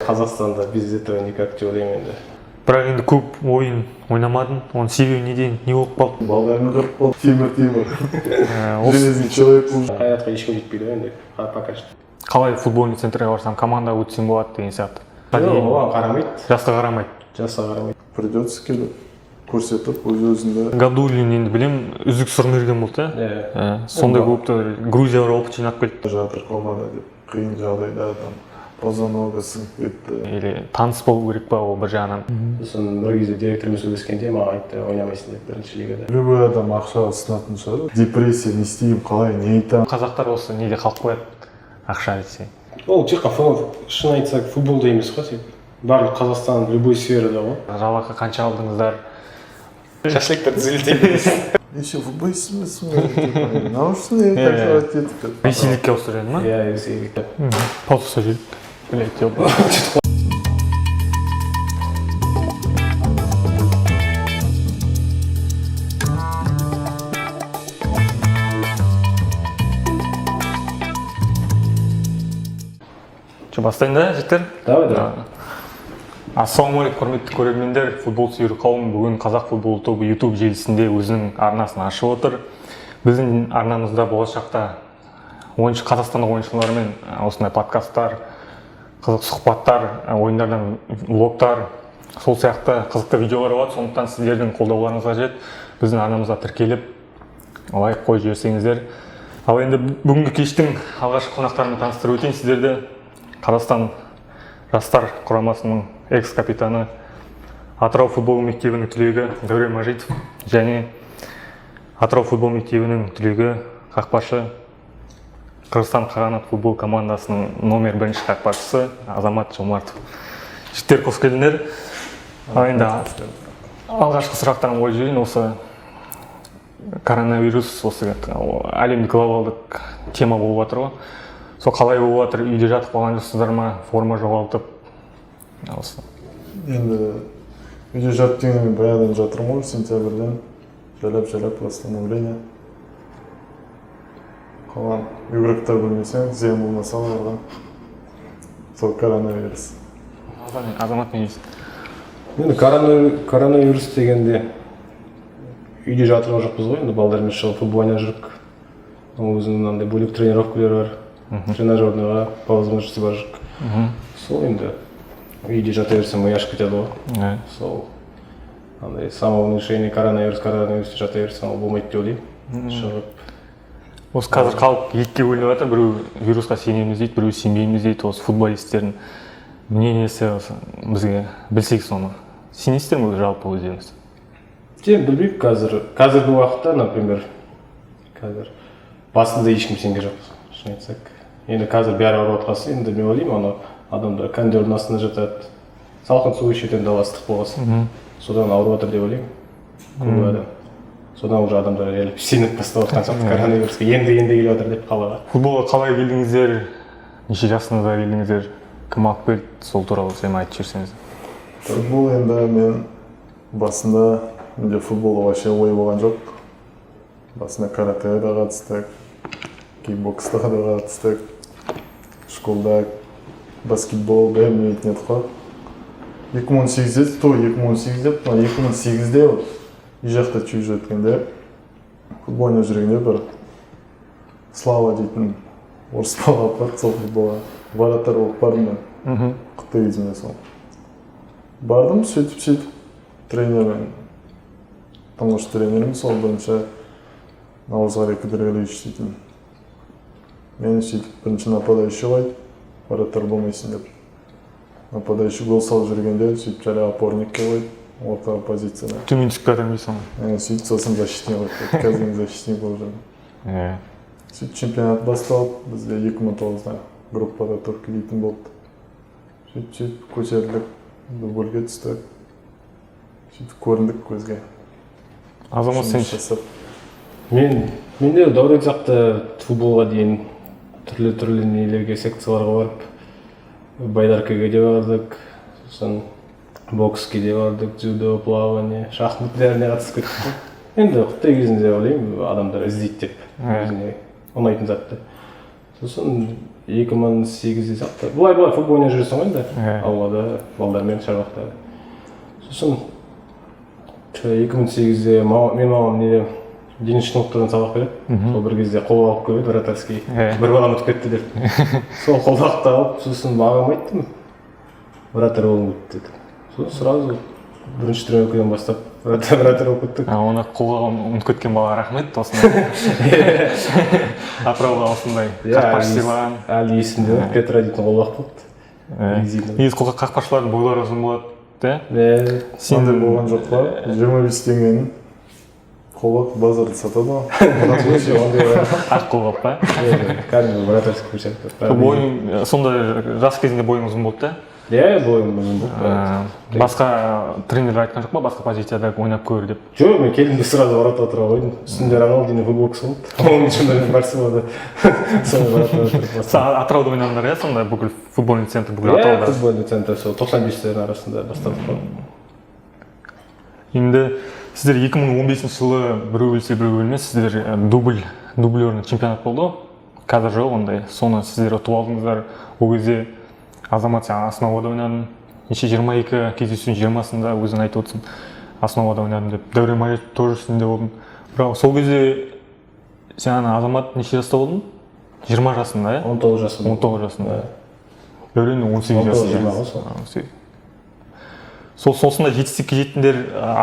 Қазақстанда без этого никак деп ойлаймын енді. Бірақ енді көп ойын ойнамадың, оның себебі неден, не болып қалды? Балдарым жоқ болды, Тимур. Железный человек был. Қайратқа ешкім жетпейді ғой енді, пока что. Қалай футбольный центрге барсам, команда өтсем болады деген сияқты. Оған қарамайды. Жасқа қарамайды. Жасқа қарамайды. Придется келіп көрсетіп өз-өзінде. Гадулин енді білем, үздік сұрмерген болды, сондай болыпты, Грузияға опыт жинап келді. Жатыр команда деп, қиын жағдайда там Позановға сіңіп кетті. Или таныс болу керек па ол бір жағынан. Сосын бір кезде директормен сөйлескенде маған айтты, ойнамайсың деп бірінші лигада. Любой адам ақшаға сынатын шығар. Депрессия, не істеймін, қалай, не айтамын. Қазақтар осы неде қалып қояды, ақша десе. Ол тек шын айтсақ футболда емес қой, барлық Қазақстан любой сферада ғой. Жалақы қанша алдыңыздар? Шашлыктар түзелтеміз. Еще футболист емеспін. Наушный так сказать етіп. Ресейлікке ауыстырады ма? Иә, ресейлікке. Пауза жел. Блять, ёб. Что, бастайын да, жігіттер? Давай, да. Ассалаумағалейкум, құрметті көрермендер. Футбол сүйер қауым бүгін Қазақ футбол тобы YouTube желісінде өзінің арнасын ашып отыр. Біздің арнамызда болашақта қазақстандық ойыншылармен осындай подкасттар, қызық сұхбаттар, ойындардан влогтар, сол сияқты қызықты видеолар болады. Сондықтан сіздердің қолдауларыңыз қажет. Біздің арнамызға тіркеліп, лайк қойып жіберсеңіздер. Ал енді бүгінгі кештің алғашқы қонақтарымен таныстырып өтейін сіздерді. Қазақстан жастар құрамасының экс-капитаны, Атырау футбол мектебінің түлегі Дәурен Мажитов және Атырау футбол мектебінің түлегі қақпашы Қырғызстан қағанат футбол командасының номер 1 қақпашысы Азамат Жомартов. Жігіттер, қош келдіңдер. Енді алғашқы сұрақтарым қойып жіберейін. Осы коронавирус, осы әлемдік глобалдық тема болып жатыр ғой. Сол қалай болып жатыр, үйде жатып қалған жоқсыздар ма, форма жоғалтып? Енді үйде жатып дегенмен баяғыдан жатырмын ғой, сентябрьден жайлап восстановление. Қалған игроктар білмесең, зиян болмаса оларға. Сол коронавирус. Азамат не дейсің? Енді коронавирус дегенде үйде жатырған жоқпыз ғой, енді балдармен шығып футбол ойнап жүрік. Өзінің мынандай бөлек тренировкалар бар. Тренажерныйға возможности бар жүк. Сол енді үйде жата берсем ми ашып кетеді ғой. Сол андай самовнушение коронавирус жата берсем ол болмайды деп ойлаймын. Шығып. Осы қазір халық екіге бөлініп жатыр, біреу вирусқа сенеміз дейді, біреу сенбейміз дейді. Осы футболистердің мнениесі бізге білсек соны. Сенесіздер ме жалпы өздеріңіз? Білмеймін қазіргі уақытта, например, қазір басында ешкім сенген жоқ, шын айтсақ. Енді қазір бәрі ауырып жатқасы, енді мен ойлаймын, адамдар кондердің астында жатады, салқын су ішеді, енді ыстық болғасын. Содан ауырып жатыр деп ойлаймын. Көп адам. Содан уже адамдар реально сеніп бастап жатқан сияқты коронавирусқа енді келіп жатыр деп қалаға. Футболға қалай келдіңіздер? Неше жасыңызда келдіңіздер? Кім алып келді? Сол туралы сәл айтып жіберсеңіздер. Футбол енді мен басында менде футболға вообще ой болған жоқ. Басында каратеге да қатыстық, кикбоксқа да қатыстық. Школда баскетбол бәрін еді қой. 2018'де үй жақта чүй жеткенде футбол ойнап жүргенде бір Слава дейтін орыс бала бар, сол футболға вратарь болып бардым мен. Қытай кезінде сол. Бардым, сөйтіп тренермен, тұңғыш тренерім сол бірінші Наурызғали Кыдыргалиевич дейтін. Мені сөйтіп бірінші нападающий қойды, вратарь болмайсың деп. Нападающий гол салып жүргенде сөйтіп жайлы опорникке қойды, ортаға позицияда. Төмен түсіп кетемін дейсің ғой? Сөйтіп сосын защитник қойды, қазір защитник болып жүрмін. Сөйтіп чемпионат басталып, бізде 2009-да группада Түркі дейтін болды. Сөйтіп көтерілдік, дубльге түстік. Сөйтіп көріндік көзге. Азамат сен? Менде Дәурен сияқты футболға дейін түрлі нелерге, секцияларға барып, байдаркаға де бардық, сосын бокске де бардық, дзюдо, плавание, шахмат бәріне қатысып кеттік. Енді Қытай кезінде ойлаймын, адамдар іздейді деп, өзіне ұнайтын затты. Сосын 2008-де сияқты. Былай футбол ойнап жүрсің ғой енді. Аулада, балдармен шарбақта. Сосын 2008-де мен мамам не дене шынықтырған сабақ береді. Сол бір кезде қол алып көреді, вратарский. Бір балам өтіп кетті деп. Сол қолдақты алып, сосын маған айттым. Вратар болғым келді деді. Сосын сразу бірінші тренировкадан бастап вратар болып кеттік. Оны қолға ұмытып кеткен балаға рахмет осындай. Атырауға осындай қақпашылар. Әлі есімде Петра дейтін қолбақ болды. Негізі қақпашылардың бойлары ұзын болады, да? Сенде болған жоқ па? 25 теңгенің қолбақ базарда сатады ғой. Ақ қолғап па? Кәдімгі вратарский перчатка. Бойың, сонда жас кезінде бойың ұзын болды, да? Иә, бойым ұзын болды. Басқа тренер айтқан жоқ па, басқа позицияда ойнап көр деп? Жоқ, мен келдім де сразу воротаға отыра қойдым. Үстінде Роналдино футболкасы болды. Оның ішінде Барселонада соны воротаға отырып бастадым. Атырауда ойнадыңдар, иә, сонда бүкіл футбольный центр бүкіл Атырауда? Иә, футбольный центр сол 95-тердің арасында бастадық қой. Енді сіздер 2015 жылы біреу өлсе біреу өлмес, сіздер дублерный чемпионат болды. Қазір жоқ ондай. Соны сіздер ұтып алдыңыздар. Ол кезде Азамат сен основада ойнадың. Неше 22 кездесудің 20-сында өзің айтып отырсың. Основада ойнадым деп. Дәурен Майыр тоже сенде болдың. Бірақ сол кезде сен Азамат неше жаста болдың? 20 жасында, иә? 19 жасында. 19 жасында. Дәурен 18 жасында. Сондай жетістікке жеттіңдер,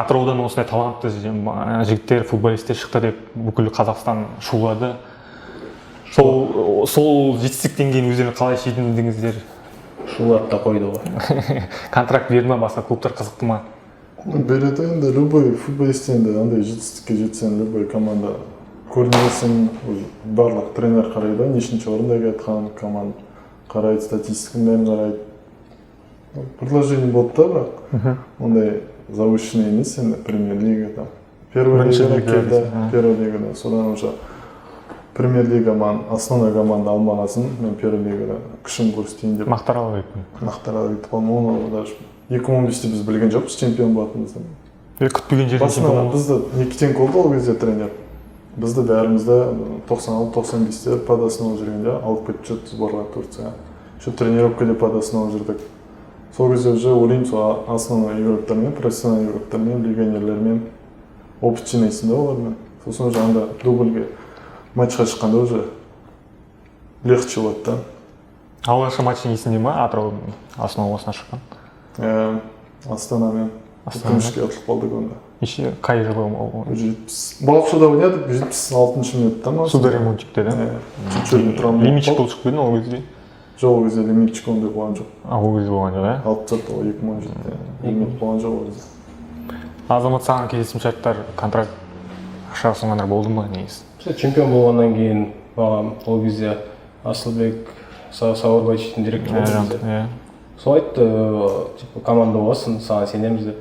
Атыраудан осындай талантты жігіттер, футболисттер шықты деп бүкіл Қазақстан шулады. Сол жетістіктен кейін өздеріне қалай сезіндіңіздер? Шулады да қойды ғой. Контракт берді ма, басқа клубтар қызықты ма? Береді енді любой футболист енді андай жетістікке жетсең, любой команда көрінесің, барлық тренер қарайды, нешінші орында кетқан команда қарайды, статистиканың бәрін қарайды. Предложение болды да, бірақ ондай завышенный емес енді премьер-лига там. Первый лигада, содан уже премьер-лига основной команда алмағасын, мен первый-лигада күшім көрсетейін деп. Мақтаралы еттім. Мақтаралы еттіп қалдым, оны даже 2015-те біз білген жоқпыз чемпион болатынымызды. Күтпеген жерден чемпион болды. Бізді Никитенко болды ол кезде тренер. Бізді бәрімізді 96-95-те падасын алып жүргенде алып кетіп жүрді сборға Турцияға. Şu тренировкада падасын алып жүрдік. Сол кезде уже ойлаймын, сол основной игроктермен, профессионал игроктермен, легионерлермен опыт жинайсың да олармен. Сосын уже анда дубльге матчқа шыққанда уже легче болады да. Алғашқы матчың есіңде ма? Атыраудың основасына шыққан? Астанамен. Күміске ұтылып қалдық онда. Еще қай жылы? 70. Балықшыда ойнадық 76-шы минутта ма? Сударемончикте, да? Чуть-чуть тұрамын. Лимитчик болып шығып еді ол кезде? Жоқ, ол кезде лимитчик ондай болған жоқ. Ол кезде болған жоқ, иә? Алып тастады ол 2017-те. Лимит болған жоқ ол кезде. Азамат саған келісімшарттар, контракт ақша ұсынғандар болды ма негізі? Чемпион болғаннан кейін маған ол кезде Асылбек Сауырбай дейтін директор болды. Сол айтты, команда боласың, саған сенеміз деп.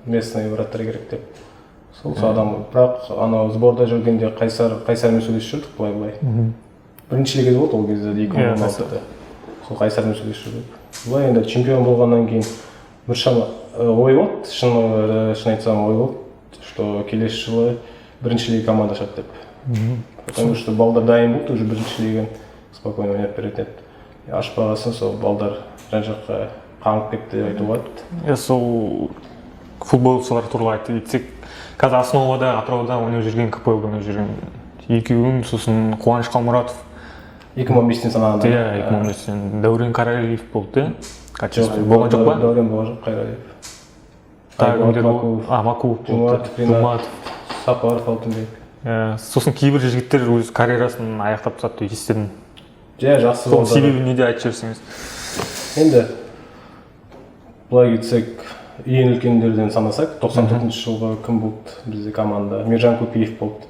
Местный вратарь керек деп. Сол адам, бірақ анау сборда жүргенде Қайсармен сөйлесіп жүрдік былай. Бірінші лигада болды ол кезде 2016-да. Сол Қайсармен сөйлесіп жүрдік. Былай енді чемпион болғаннан кейін біршама ой болды, шын айтсам ой болды, что келесі жылы бірінші лига команда ашады деп. Потому что балдар дайын болды, уже бірінші лиганы спокойно ойнап беретін еді. Ашпағасын сол балдар жан-жаққа қаңып кетті айтуға болады. Сол футболшылар туралы айтып кетсек, қазір основада Атырауда ойнап жүрген, КПЛ-да ойнап жүрген екеуің, сосын Қуаныш Қалмұратов 2015-тен санағанда. Иә, 2015-тен Дәурен Қаралиев болды, болған жоқ па? Дәурен болған жоқ, Қайралиев. Макулов болды, Думатов, Сапаров, Алтынбек. Сосын кейбір жігіттер өз карьерасын аяқтап тастады деп естідім. Жақсы болды. Сол себебі неде айтып жіберсеңіз? Енді былай кетсек, ең үлкендерден санасақ, 94-ші жылғы кім болды бізде команда? Мержан Көпеев болды.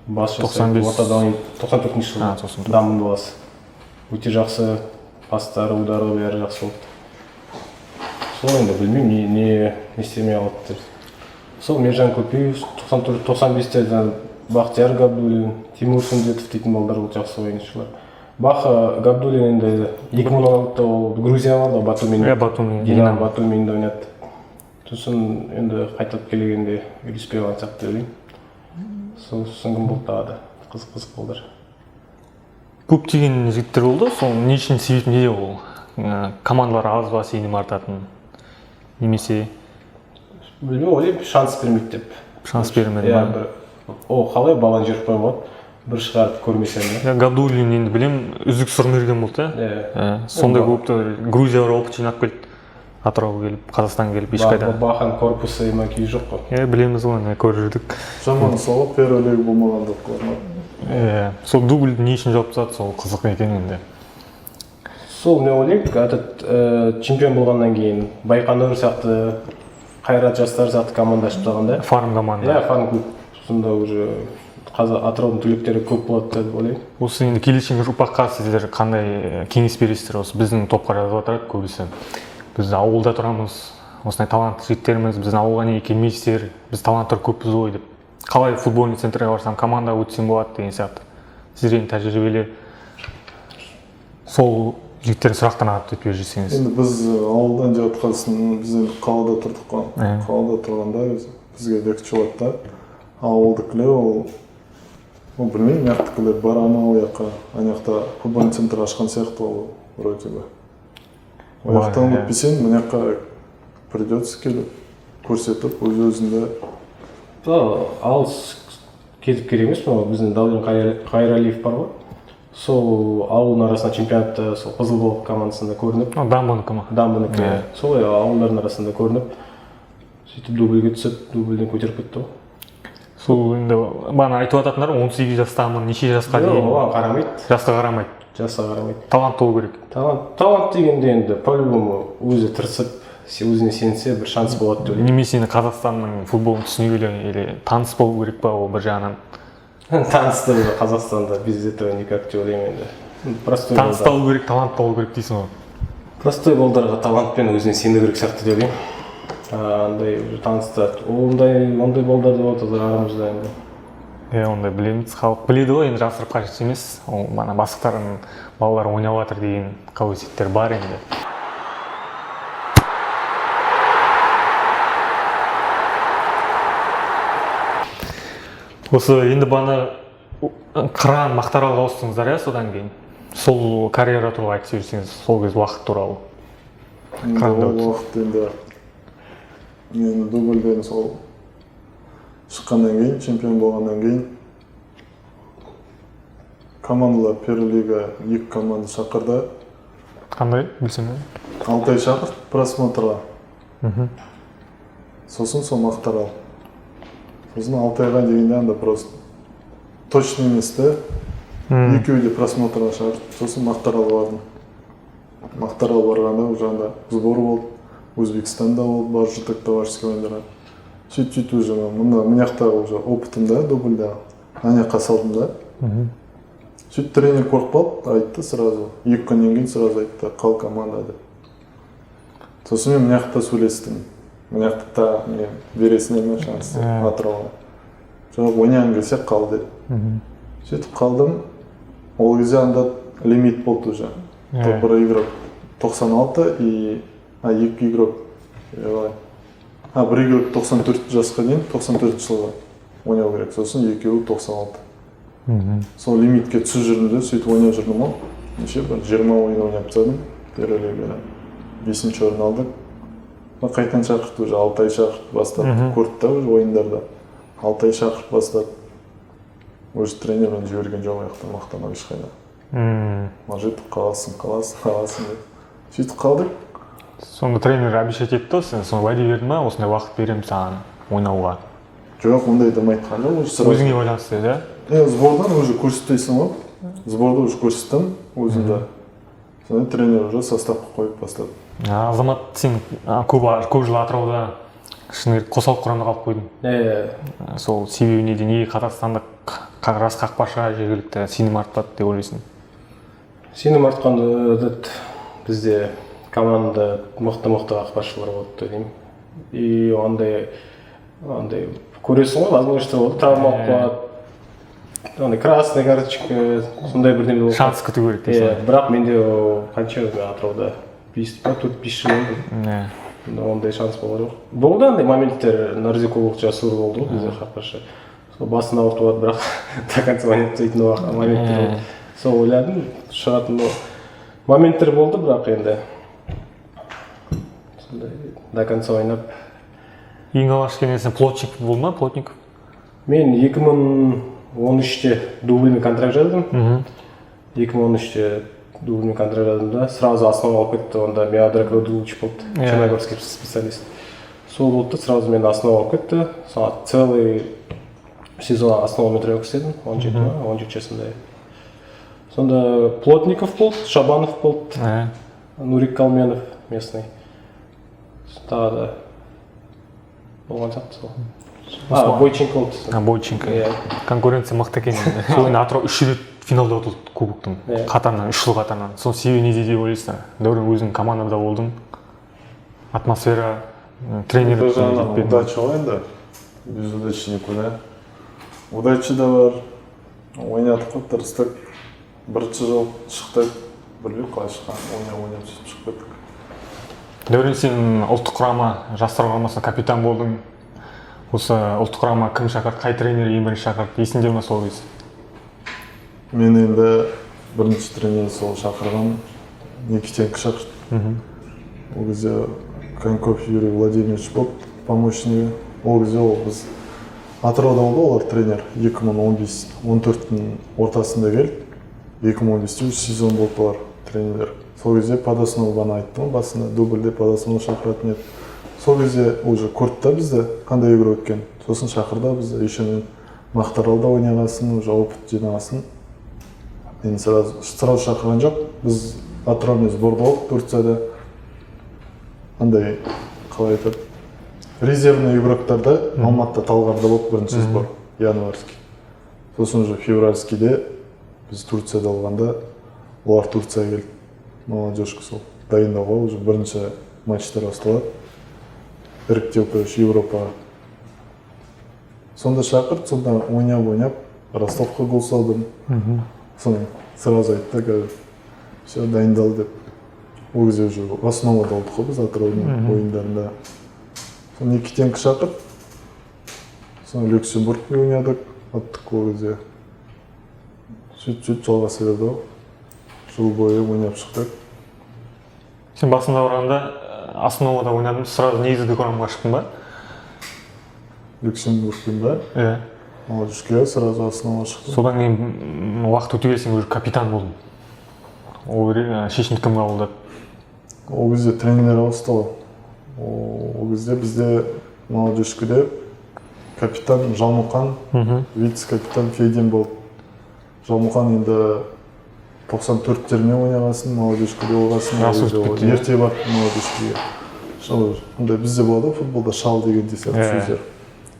Басшы 94-ші жылғы дамын баласы. Өте жақсы пастары, удары бәрі жақсы болды. Сол енді білмеймін, не істемей алды. Сол Мержан Көпеев 95-те Бақтияр Габдуллин, Тимур Сүндетов дейтін балдар ол жақсы ойыншылар. Баха Габдуллин енді 2016-та ол Грузияда Батумиде ойнады. Сосын енді қайтып келгенде үйлеспей қалған сияқты ойлаймын. Сосын кім болды тағы да қызық балдар. көптеген жігіттер болды, сол не үшін себеп неде ол? Командалар аз ба, сенім артатын немесе білмеймін, ойлаймын шанс бермейді деп. шанс бермеді Иә, ма? бір қалай баланы жіберіп қойып алады, бір шығарып көрмесем де. Гадулин енді білем, үздік сұрмерген болды. Сондай көпті Грузияға опыт жинап келді. Атырауға келіп, Қазақстанға келіп ешқайда. Бахан корпусы макияж жоқ қой. Білеміз ғой, көріп жүрдік. Жаман сол первый лига болмағандық қой. Сол дубль не үшін жауап тастады, сол қызық екен енді. Сол мен ойлаймын, этот чемпион болғаннан кейін Байқоңыр сияқты, Қайрат жастар сияқты команда ашып тастағанда. Фарм команда. Иә, фарм клуб. Сонда уже Атыраудың түлектері көп болады деп ойлаймын. Осы енді келешегі ұрпаққа сіздер қандай кеңес бересіздер? Осы біздің топқа жазып отырады көбісі. Біз ауылда тұрамыз, осындай талантты жігіттерміз, біздің ауылға неге келмейсіздер, біз таланттар көппіз ғой деп. Қалай футбольный центрге барсам команда өтсем болады деген сияқты. Сіздердің тәжірибелер сол жігіттердің сұрақтан ағып өтпей жүрсеңіз. Енді біз ауылдан жатқасын, біз енді қалада тұрдық қой. Қалада тұрғанда бізге лекчелады да. Ауылдікілер ол білмеймін, мияқтікілер бар анау яққа, анаяқта футбольный центр ашқан сияқты ол вроде бы. Ояқтан өтпесең, мынаяққа придется келіп, көрсетіп, өз-өзінде. Алыс кетіп керек емес пе, біздің Даулен Қайралиев бар ғой. Сол ауылдың арасында чемпионатта сол Қызылбол командасында көрініп. Дамбонікі ма? Дамбонікі. Солай ауылдардың арасында көрініп, сөйтіп дубльге түсіп, дубльден көтеріп кетті ғой. Сол енді бана айтып жататындар 18 жастамын, неше жасқа дейін? Оған қарамайды. Жасқа қарамайды. Жасқа қарамайды. Талант болу керек. Талант дегенде енді по-любому өзі тырысып, өзіне сенсе бір шанс болады деп ойлаймын. Немесе Қазақстанның футболын түсіну керек, таныс болу керек па ол бір жағынан? Танысты Қазақстанда без этого никак деп ойлаймын енді. Таныс болу керек, талант болу керек дейсің ғой. Простой балдарға талантпен өзіне сену керек сияқты деп ойлаймын. Андай танысты, ондай балдар да болады арамызда енді. Ондай білеміз, халық біледі ғой, енді жасырып қажет емес. Ол бана бастықтардың балалар ойнап жатыр деген қауесеттер бар енді. Осы енді бана Қыран Мақтаралға ауыстыңыздар, содан кейін. Сол карьера туралы айтып жіберсеңіз, сол кез уақыт туралы. Ол уақыт енді мен дубльден сол шыққаннан кейін, чемпион болғаннан кейін командалар первый лига 2 команда шақырды. Қандай білсем? Алтай шақырды просмотрға. Сосын сол Мақтарал. Сосын Алтайға дегенде анда просто точно емес те. Екеуі де просмотрға шақырды. Сосын Мақтарал бардым. Мақтарал барғанда уже анда сбор болды. Өзбекстанда болды, бар жұртық товарищеский ойындарға. Сөйтіп уже мынаяқтағы уже опытым да, дубльда. Анаяққа салдым да. Сөйтіп тренер қорқып қалды, айтты сразу. 2 күннен кейін сразу айтты, қал команда деп. Сосын мен мынаяқта сөйлестім. Мынаяқта мен бересіне ме шанс деп, Атырауға. Жоқ, ойнаған келсе қал деп. Сөйтіп қалдым. Ол кезде анда лимит болды уже. Бір игрок 96 и 2 игрок. Бір игрок 94 жасқа дейін, 94 жылға ойнау керек. Сосын екеуі 96. Сол лимитке түсіп жүрдім де, сөйтіп ойнап жүрдім ол. Неше бір 20 ойын ойнап тастадым. Первый 5-ші орын алдық. Қайтадан шақырды уже, Алтай шақырды бастады. Көрді да уже ойындарда. Алтай шақырды бастады. Уже тренермен жіберген жоқ аяқтан мақтанып ешқайда. Может, қаласың деп. Сөйтіп қалдық. Сонда тренер обещать етті, сен соны уәде бердің ма, осындай уақыт беремін саған ойнауға? Жоқ, ондай да айтқан жоқ, уже сразу. Өзіңе байланысты еді? Сбордан уже көрсетпейсің ғой. Сборда уже көрсеттім өзімді. Сонда тренер уже составқа қойып бастады. Азамат, сен көп жыл Атырауда шыны қосалқы құрамда қалып қойдың. Сол себебі неде, неге қазақстандық рас қақпашыға жергілікті сенім артпады деп ойлайсың? Сенім артқанда бізде команда мықты қақпашылар болды деп деймін. И андай көресің ғой, возможно, болды, травма болады. Андай красный карточка, сондай бірдеңе болды. Шанс күту керек дейсің. Бірақ менде қанша Атырауда 4-5 жыл болды. Ондай шанс болған жоқ. Болды андай моменттер, Нарзикулық Жасур болды ғой бізде қақпашы. Басында уақыт болады, бірақ до конца ойнап тастайтын моменттер болды. сол ойладым шығатын моменттер болды, бірақ енді сондай до конца ойнап. Ең алғаш келген плотник болды ма, плотников? Мен 2013-те дубльмен контракт жаздым. 2013-те дубльмен контракт жаздым да, сразу основа алып кетті, онда Меодрак Рудулович болды, черногорский специалист. Сол болды, сразу мен основа алып кетті. Целый сезон основамен тренировка істедім, 17 жасымда. Сонда Плотников болды, Шабанов болды, Нурик Калменов местный. Тағы да болған сияқты сол. Бойченко болды. Бойченко. Конкуренция мықты екен. Сол енді Атырау 3 рет финалда отылды кубоктың. Қатарынан, 3 жыл қатарынан. Сол себебі неде деп ойлайсың? Дәурен өзің командада болдың. Атмосфера, тренер жетпеді. Удача ғой енді. Без удачи никуда. Удача да бар. Ойнадық қой, тырыстық. Бірінші жыл шықтық. Білмеймін қалай шыққан. Ойнап сөйтіп шығып кеттік. Дәурен, сен ұлттық құрама, жастар құрамасына капитан болдың. Осы ұлттық құрама кім шақырды, қай тренер ең бірінші шақырды, есіңде ме сол кез? Мен енді бірінші тренер сол шақырған Никитенко шақырды. Ол кезде Коньков Юрий Владимирович болды, помощнигі. Ол кезде біз Атырауда болды олар тренер. 2014-14-дің ортасында келді. 2015-те 3 сезон болды олар тренерлер. Сол кезде Подоснова бана айттым, басында дубльде Подоснова шақыратын еді. Сол кезде уже көрді да бізді, қандай игрок екен. Сосын шақырды бізді, еще мен Мақтаралда ойнағасын, уже опыт жинағасын. Мен сразу шақырған жоқ. Біз Атыраумен сборда болдық Турцияда. Андай, қалай айтады, резервный игроктарда Алматыда Талғарда болды бірінші сбор, январский. Сосын уже февральскийде біз Турцияда болғанда, олар Турцияға келді. Молодежка сол дайындауға уже бірінші матчтар басталады. Іріктеу, короче, Европаға. Сонда шақырды, сонда ойнап, Ростовқа гол салдым. Соны сразу айтты, қазір все дайындалды деп. Ол кезде уже основада болдық қой біз Атыраудың ойындарында. Соны Никитенко шақырды. Соны Люксембургте ойнадық, аттық ол кезде. Сөйтіп жалғаса берді ғой. Жыл бойы ойнап шықтық. Сен басында барғанда основада ойнадың, сразу негізгі құрамға шықтың ба? Люксембургпен ба? Иә. Молодежке сразу основа шықтым. Содан кейін уақыт өте келе сен уже капитан болдың. Ол шешімді кім қабылдады? Ол кезде тренер ауысты ғой. Ол кезде бізде молодежкеде капитан Жалмұқан, вице-капитан Фейден болды. Жалмұқан енді 94-термен ойнағасын, молодежкеде болғасын, ерте бар молодежкеге. Ондай бізде болады футболда шал деген деседі сөздер.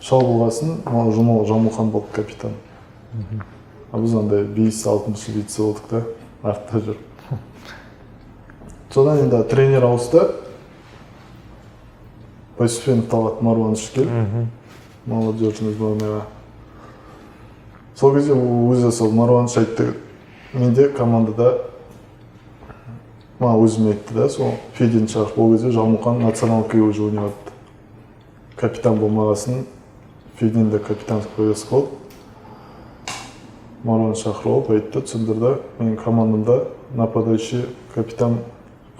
Шал болғасын, Жалмұқан болды капитан. Біз андай 5-6-шы вице болдық та, артта жүр. Содан енді тренер ауысты. Байсуфенов Талғат Марванович келді. Молодежный сборныйға. Сол кезде өзі сол Марванович айтты, менде командада өзіме айтты да, сол Фейден шақырып, ол кезде Жалмұқан националкаға уже ойнады. Капитан болмағасын, Фейден де капитан повес болды. Марванович шақырып алып айтты, түсіндірді, менің командамда нападающий капитан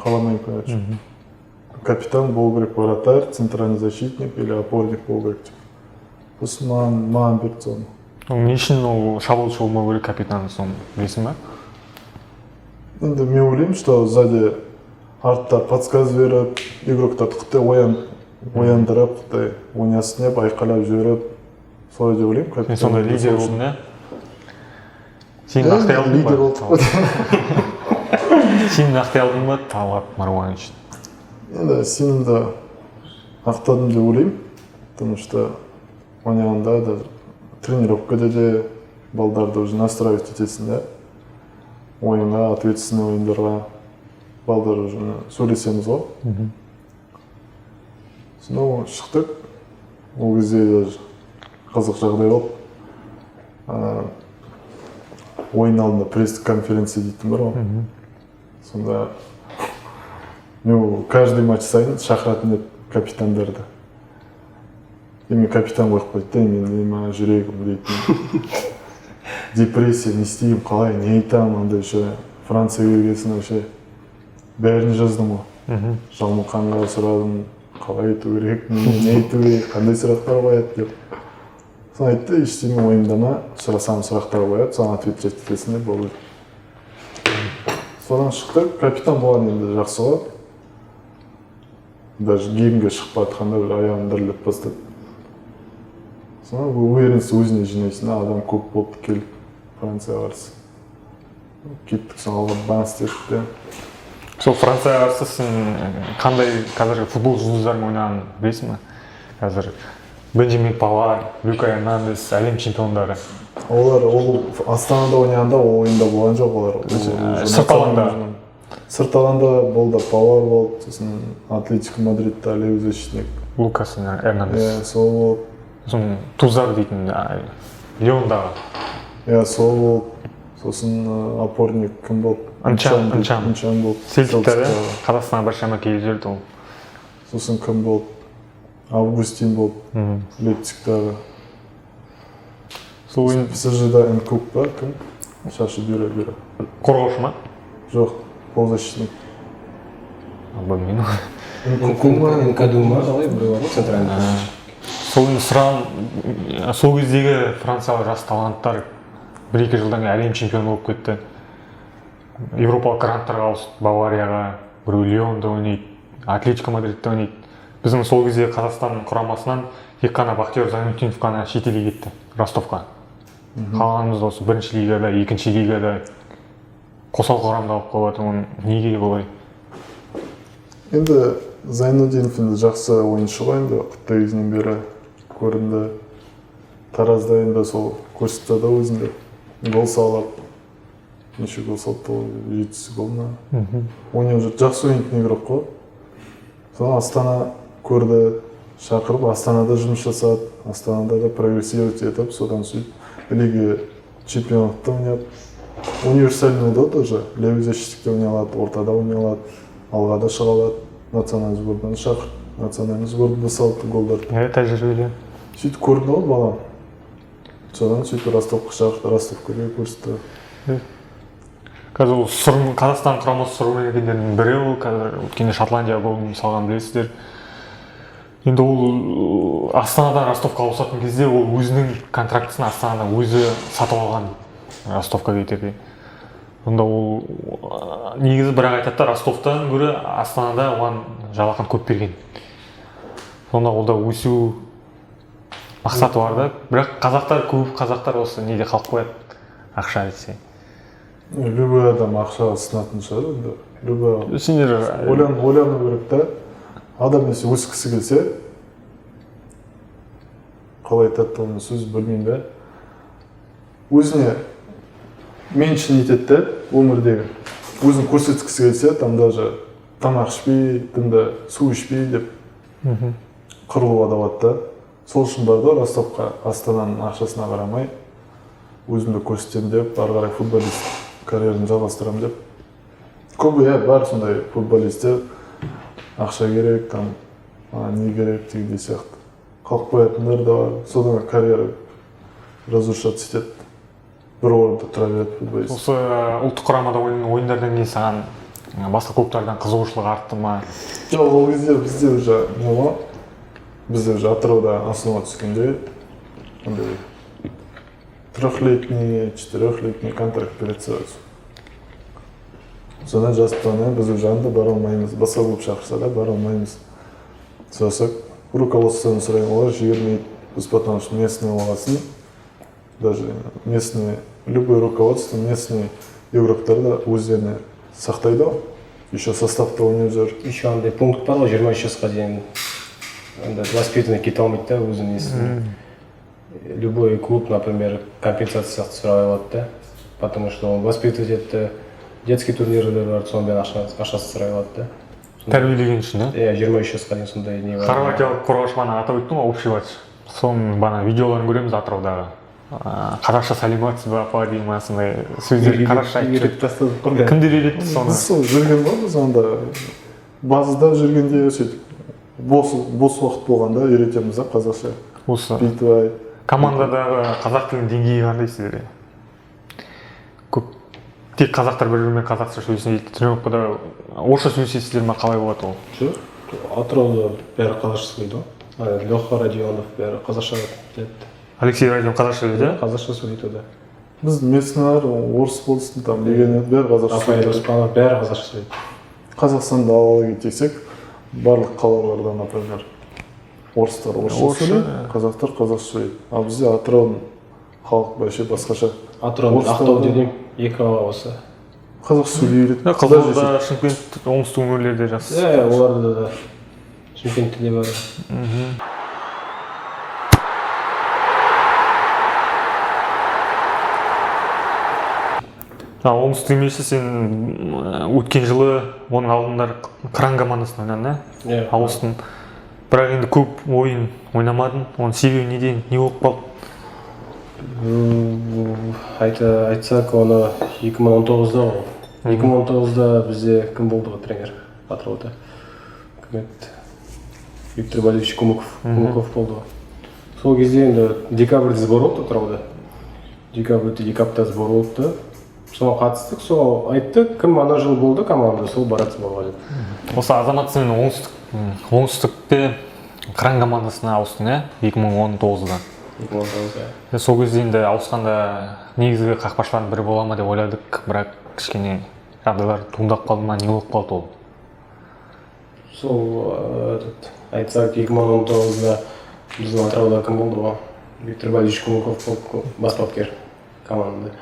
қаламайын короче. Капитан болу керек, вратарь, центральный защитник или опорник болу керек деп. Сосын маған берді соны. Не үшін ол шабуылшы болмау керек капитан, соны білесің ба? Енді мен ойлаймын, что сзади артта подсказ беріп, игроктарды қытай ояндырып, қытай ойнасын деп, айқайлап жіберіп, солай деп ойлаймын. Сен сондай лидер болдың, иә? Сен ақтай алдың ба? Лидер болдық. Сен ақтай алдың ба, Талғат Марванович? Енді сенімді ақтадым деп ойлаймын, потому что ойнағанда да тренировкада де балдарды уже настраивать етесің да, ойынға, ответственный ойындарға балдар уже сөйлесеміз ғой. Сонда шықтық, ол кезде даже қызық жағдай болды. Ойын алдында пресс-конференция дейтін бар ғой. Сонда мен каждый матч сайын шақыратын еді капитандарды. Мен капитан қойып қойды да, мен жүрегім дейтін. депрессия, не істеймін, қалай, не айтамын, андай еще Францияға келгесін вообще бәрін жаздым ғой. Жалмұқанға сұрадым, қалай айту керек, не айту керек, қандай сұрақтар қояды деп. Соны айтты, ештеңе ойымдама, сұрасам сұрақтар қояды, соған ответ жеткізесің деп болды. Содан шықты, капитан болған енді жақсы ғой. Даже геймге шығып жатқанда бір аяғым дірілдеп бастады. Содан уверенность өзіне жинайсың, адам көп болды келіп Францияға қарсы. Кеттік, соң алға банс дедік. Сол Францияға қарсы сен қандай қазір футбол жұлдыздарын ойнағанын білесің бе? Қазір Бенджамин Павар, Люка Эрнандес, әлем чемпиондары. Олар Астанада ойнағанда ол ойында болған жоқ олар. Сырт алаңда. Сырт алаңда болды, Павар болды, сосын Атлетико Мадридта левый защитник. Лукас Эрнандес. Сол болды. Сосын Тузар дейтін Лиондағы. Сол болды. Сосын опорник кім болды? Нчан болды. Селтикте Қазақстанға біршама келіп жүрді ол. Сосын кім болды? Августин болды. Лейпцигтағы. ПСЖ-да Нкук па, кім? Шашы бюро. Қорғаушы ма? Жоқ, полузащитник. Білмеймін. Нкадума қалай біреу бар ғой центральный. Сол кездегі Францияға жас таланттар 1-2 жылдан кейін әлем чемпионы болып кетті. Европалық гранттарға ауысты, Баварияға, біреу Лионда ойнайды, Атлетико Мадридте ойнайды. Біздің сол кезде Қазақстан құрамасынан тек қана Бақтияр Зайнутдинов қана шетелге кетті, Ростовқа. Қалғанымыз осы бірінші лигада, екінші лигада қосалқы құрамда алып қалып оны неге болай? Енді Зайнутдинов енді жақсы ойыншы ғой, енді құтты кезінен бері көрінді. Таразда енді сол көрсетті да өзінде. Гол салып, неше гол салды, 7 гол ма? Ойын уже жақсы ойнайтын игрок қой. Содан Астана көрді, шақырып, Астанада жұмыс жасады, Астанада да прогрессировать етіп, содан сөйтіп лига чемпионатта ойнап. Универсальный болды тоже, левый защитникте ойнай алады, ортада ойнай алады, алға да шыға алады, национальный сбордан шақырып, национальный сборда салды голдар. Тәжірибелі. Сөйтіп көрді ғой балам. Содан сөйтіп Ростовқа шақырды, Ростовқа көрсетті. Қазір ол Қазақстан құрамасы сұрмегендердің бірі ол, қазір өткенде Шотландия голын салған білесіздер. Енді ол Астанадан Ростовқа ауысатын кезде ол өзінің контрактысын Астанадан өзі сатып алған Ростовқа кетерде. Онда ол негізі бірақ айтады, Ростовтан гөрі Астанада оған жалақын көп берген. Сонда ол да өсу мақсаты бар да, бірақ қазақтар көп, қазақтар осы неде қалып қояды, ақша десе. Любой адам ақшаға сынатын шығар енді. Любой сендер ойлану керек та. Адам если өскісі келсе, қалай айтады оны сөз білмеймін бе. Өзіне меншін етеді де өмірдегі. Өзін көрсеткісі келсе, там даже тамақ ішпей, тында су ішпей деп қырылуға да болады да. Сол үшін бар да Ростовқа Астананың ақшасына қарамай, өзімді көрсетемін деп, ары қарай футболист карьераны жалғастырамын деп. Көбі бар сондай футболисттер, ақша керек, там не керек дегендей сияқты. Қалып қоятындар да бар, содан карьера разрушаться етеді. Бір орында тұра береді футболист. Осы ұлттық құрамада ойындардан кейін саған басқа клубтардан қызығушылық артты ма? Жоқ, ол кезде бізде уже не ғой? Бізде уже Атырауда основа түскенде андай 3-летний, 4-летний контракт береді сразу. Содан жастықтан біз уже анда бара алмаймыз, басқа клуб шақырса да бара алмаймыз. Сұрасақ, руководствоны сұрайын, олар жібермейді. Біз потому что местный болғасын, даже местный, любой руководство, местный игроктар да өздеріне сақтайды ғой. Еще составта ойнап жүр. Еще андай пункт бар ғой, 23 жасқа дейін воспитанный кете алмайды да өзінің несін. Любой клуб, например, компенсация сияқты сұрай алады да, потому что он воспитывать етті, детский турнирлер бар, сонымен ақшасы сұрай алады да. Тәрбиелеген үшін, да? 23 жасқа дейін сондай не бар. Хорватиялық қорғаушы бана атап өттің ғой, общевач. Соның бана видеоларын көреміз Атыраудағы. Қазақша сәлематсыз ба, апа деймін, сондай сөздер қазақша айтып жүреді. Кімдер үйретті соны? Біз сол жүрген ғой, біз анда базада жүргенде сөйтіп бос уақыт болғанда үйретеміз да қазақша. Осы Бүйтіп командадағы қазақ тілінің деңгейі қандай сіздерде? тек қазақтар бір-бірімен қазақша сөйлесін дейді. Тренировкада орысша сөйлесесіздер ма, қалай болады ол? жоқ, атырауда бәрі қазақша сөйлейді ғой. Леха Радионов бәрі қазақша айтады. Алексей Радион қазақша сөйлейді? Қазақша сөйлейді да. Біз местныйлар орыс болсын, там легионер бәрі қазақша Рафаэль сөйлейді. Оспанов бәрі қазақша сөйлейді. Қазақстанда алып кетсек, барлық қалаларда, например, орыстар орысша Орысша, сөйлейді, қазақтар қазақша сөйлейді. Ал бізде атыраудың халық вообще басқаша. Атырау Ақтау деген екі қала осы. Қазақша сөйлей береді. Қызылорда, Шымкент, оңтүстік өңірлерде жақсы. Оларда да Шымкентте де бар. Оңтүстік емеші сен өткен жылы оның алдында Кран командасына ойнадың, Иә. ауыстың. Бірақ енді көп ойын ойнамадың. Оның себебі неден, не болып қалды? Айтсақ, оны 2019-да болды. 2019-да бізде кім болды ғой тренер Атырауда? Кім еді? Виктор Валерьевич Кумыков болды ғой. Сол кезде енді декабрьде сбор болды Атырауда. Декабрьде 2 апта сбор болды. Соған қатыстық, сол айтты, кім ана жыл болды команда, сол барады сборға деп. Осы Азамат сен оңтүстікте Кран командасына ауыстың, 2019-да. 2019-да. Сол кезде енді ауысқанда негізгі қақпашылардың бірі бола ма деп ойладық, бірақ кішкене жағдайлар туындап қалды ма, не болып қалды ол? Сол айтсақ 2019-да біздің Атырауда кім болды ғой? Виктор Валерьевич Кумыков болды, бас бапкер командада.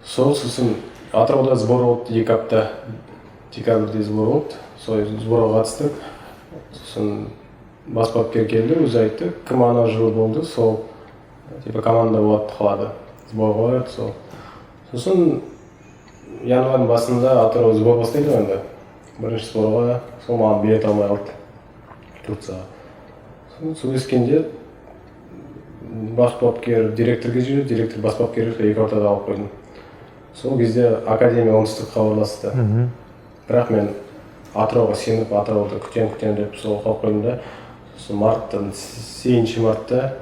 Сосын Атырауда сбор болды 2 апта, декабрьде сбор болды. Сол сборға қатыстық. Сосын бас бапкер келді, өзі айтты, кім ана жылы болды, сол команда болады қалады. Сборға қояды сол. Сосын январьдың басында Атырау сбор бастайды ғой енді. Бірінші сборға, сол маған билет алмай қалды Турцияға. Сөйлескенде бас бапкер директорға жіберді, директор бас бапкерді 2 аптада алып қойдым. Сол кезде Академия оңтүстік хабарласты. Бірақ мен Атырауға сеніп, Атырауды күтем деп сол қалып қойдым да. Сосын марттан, 8 мартта.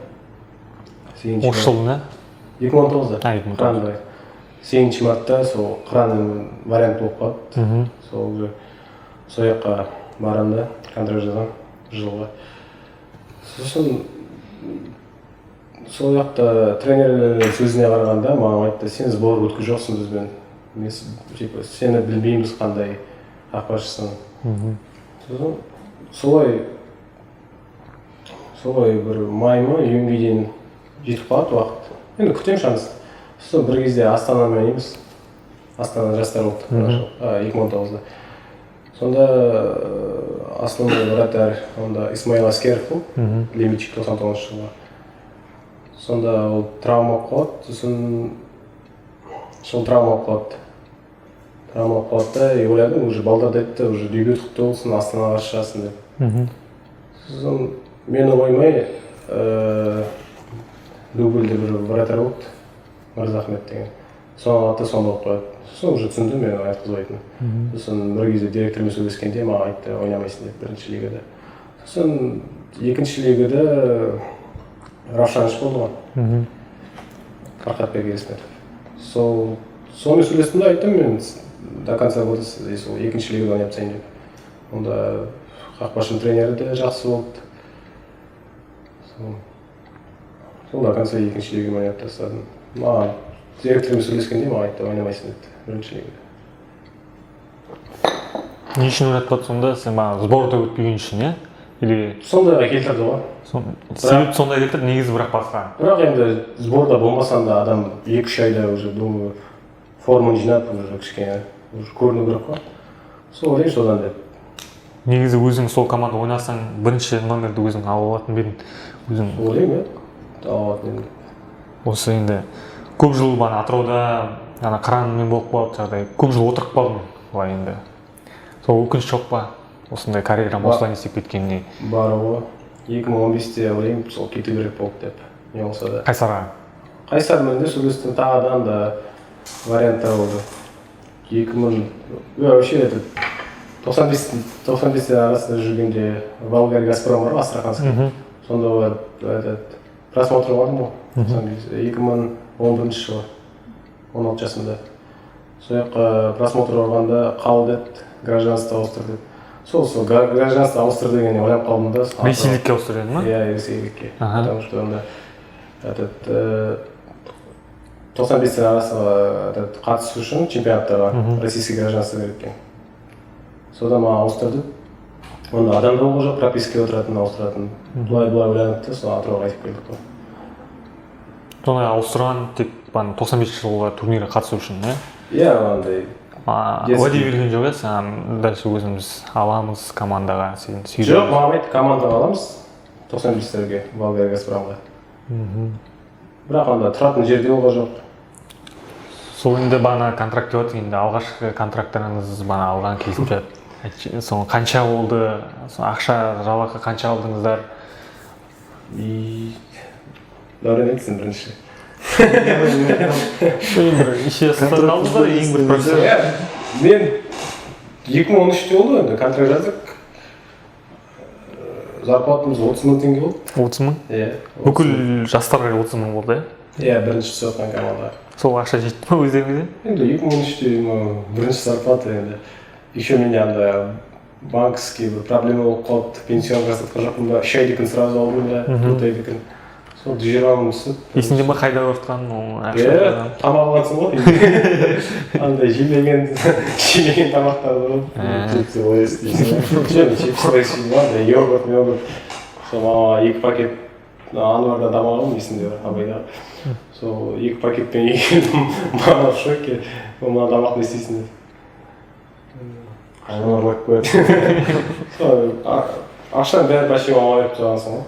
Осы жылдың, 2019-да. 2019-да. 8 мартта сол Қыранның вариант болып қалды. Сол жаққа барам да, контракт жазам жылға. Сосын сол жақта тренерлердің сөзіне қарағанда маған айтты, сен сбор өткізіп жоқсың бізбен. Сені білмейміз қандай қақпашысың. Солай бір майма июньге дейін жетіп қалады уақыт. Енді күтем шанс. Сосын бір кезде Астанамен ойнаймыз. Астана жастар болды 2019-да. Сонда основной вратарь, онда Исмаил Аскеров болды, Лемичик 99 жылға. Сонда ол травма болып қалады, сосын сол травма болып қалады да, и ойладым, уже балдар айтты, уже дебют құтты болсын, Астанаға шығасың деп. Сосын мені оймай, дубльде бір вратарь болды, Мырзахмет деген. Соның аты сонда болып қояды. Сосын уже түсіндім, мен айтқызбайтын. Сосын бір кезде директормен сөйлескенде маған айтты, ойнамайсың деп бірінші лигада. Сосын екінші лигада Равшаныш болды ғой. Фархатбек Есметов. Сонымен сөйлестім де айттым, мен до конца года сол екінші лигада ойнап тастайын деп. Онда қақпашының тренері де жақсы болды. Сол до конца екінші лигада ойнап тастадым. Маған директормен сөйлескенде маған айтты, ойнамайсың деді бірінші лигада. Не үшін ойнатпады сонда? Сен сборда өтпеген үшін, или Сондайға келтірді ғой. Себеп сондай келтірді, негізі бірақ басқа. Бірақ енді сборда болмасан да адам 2-3 айда уже думаю форманы жинап уже кішкене көріну керек қой. Сол ойлаймын содан деп. Негізі өзің сол команда ойнасаң бірінші номерді өзің ала алатын ба едің? Ойлаймын, алатын енді. Осы енді көп жыл Атырауда Қыранмен болып қалды жағдай. Көп жыл отырып қалдым былай енді. Сол өкініш жоқ па? Осындай карьерам осылай істеп кеткеніне. Бар ғой. 2015-те ойлаймын, сол кету керек болды деп. Не болса да. Қайсарға? Қайсармен де сөйлестім, тағыдан да варианттар болды. 2000 вообще 95-те арасында жүргенде Волгарь Газпром бар, Астраханский. Сонда барып просмотр бардым ғой. 2011 жылы. 16 жасымда. сол жаққа просмотр барғанда қал деді, гражданство ауыстыр деді. Сол гражданство ауыстыр дегенде ойлап қалдым да. Ресейлікке ауыстырдың ма? Иә, ресейлікке. Потому что онда этот 95-тен арасында қатысу үшін чемпионаттарға российский гражданство керек екен. Содан маған ауыстырды. Онда адам да болған жоқ, пропискаға отыратын, ауыстыратын. Былай ойланып та, сол Атырауға қайтып келдік қой. Сондай ауыстырған тек 95 жылғы турнирге қатысу үшін, иә? Иә, андай. Уәде берген жоқ, саған дальше өзіміз аламыз командаға, сен сөйлеп. Жоқ, маған айтты, командаға аламыз 95-терге, Волгария Газпромға. Бірақ анда тұратын жерде болған жоқ. Сол енді бана контракт деп жатыр, енді алғашқы контракттарыңыз бана алған кезінде соны қанша болды, ақша жалақы қанша алдыңыздар? Дәурен айтсын бірінші. Бір іше сұрын алдыңыздар, ең бір процесс. Мен 2013-те болды енді контракт жаздық. Зарплатамыз 30 мың теңге болды. 30 мың? Иә. Бүкіл жастарға 30 мың болды, иә? Иә, бірінші түсіватқан команда. Сол ақша жетті ма өздеріңізде? Енді 2013-те бірінші зарплата енді. Еще менде анда банковский бір проблема болып қалды, пенсион жасатқан жоқпын ба, 3 айдекін сразу алдым да, 4 айдекін. Сол 20 мың түсіп. Есіңде ме қайда өртқан ақша? Иә, тамақ алғансың ғой. Андай жемеген тамақтар бар. Чипсы лейс дейсің. Чипсы лейс андай йогурт. Сол маған 2 пакет Анварда тамақ алдым, есімде бар, абайда. Сол 2 пакетпен егенім, мама в шоке. Маған тамақ не істейсің деді. Анварлап қояды. Сол ақшаны бәрі почти мама беріп тұрғансың ғой.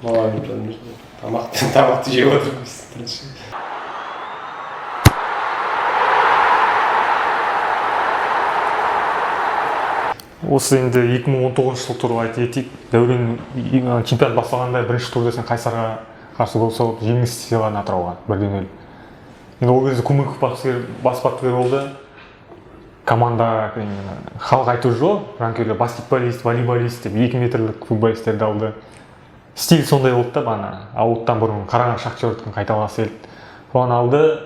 Мама беріп тұрдым. Тамақты жеп отырмыз. Осы енді 2019 жыл туралы айта кетейік. Дәурен чемпионат басталғанда бірінші турда сен Қайсарға қарсы гол соғып жеңіс сыйлаған Атырауға 1-0. Енді ол кезде Кумыков бас бапкер болды. Команда халық айтып жүр, ранкерлер баскетболист, волейболист деп 2 метрлік футболистерді алды. Стиль сондай болды да бана. Ауыттан бұрын Қарағанды Шахтердікін қайталағысы келді. Соған алды.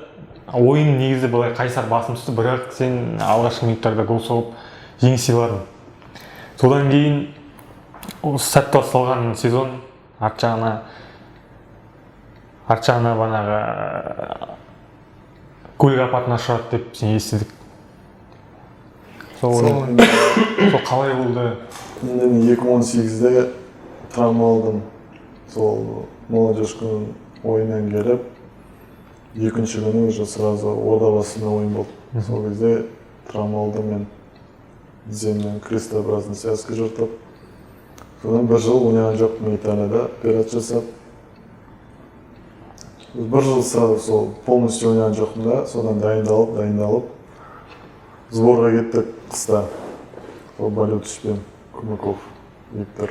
Ойын негізі былай Қайсар басым түсті, бірақ сен алғашқы минуттарда гол соғып жеңіс сыйладың. Содан кейін сәтті басталған сезон арт жағына банағы көлік апатына ұшырады деп сен естідік. Сол қалай болды? Енді мен 2018-де травма алдым. Сол молодежкінің ойыннан келіп, екінші күні уже сразу Ордабасыда ойын болды. Сол кезде травма алдым мен. Тіземнен крестообразный связка жыртып. Содан 1 жыл ойнаған жоқпын Италияда, операция жасап. 1 жыл сразу сол полностью ойнаған жоқпын да, содан дайындалып. Сборға кеттік қыста. Сол Болютовичпен, Кумыков, Виктор.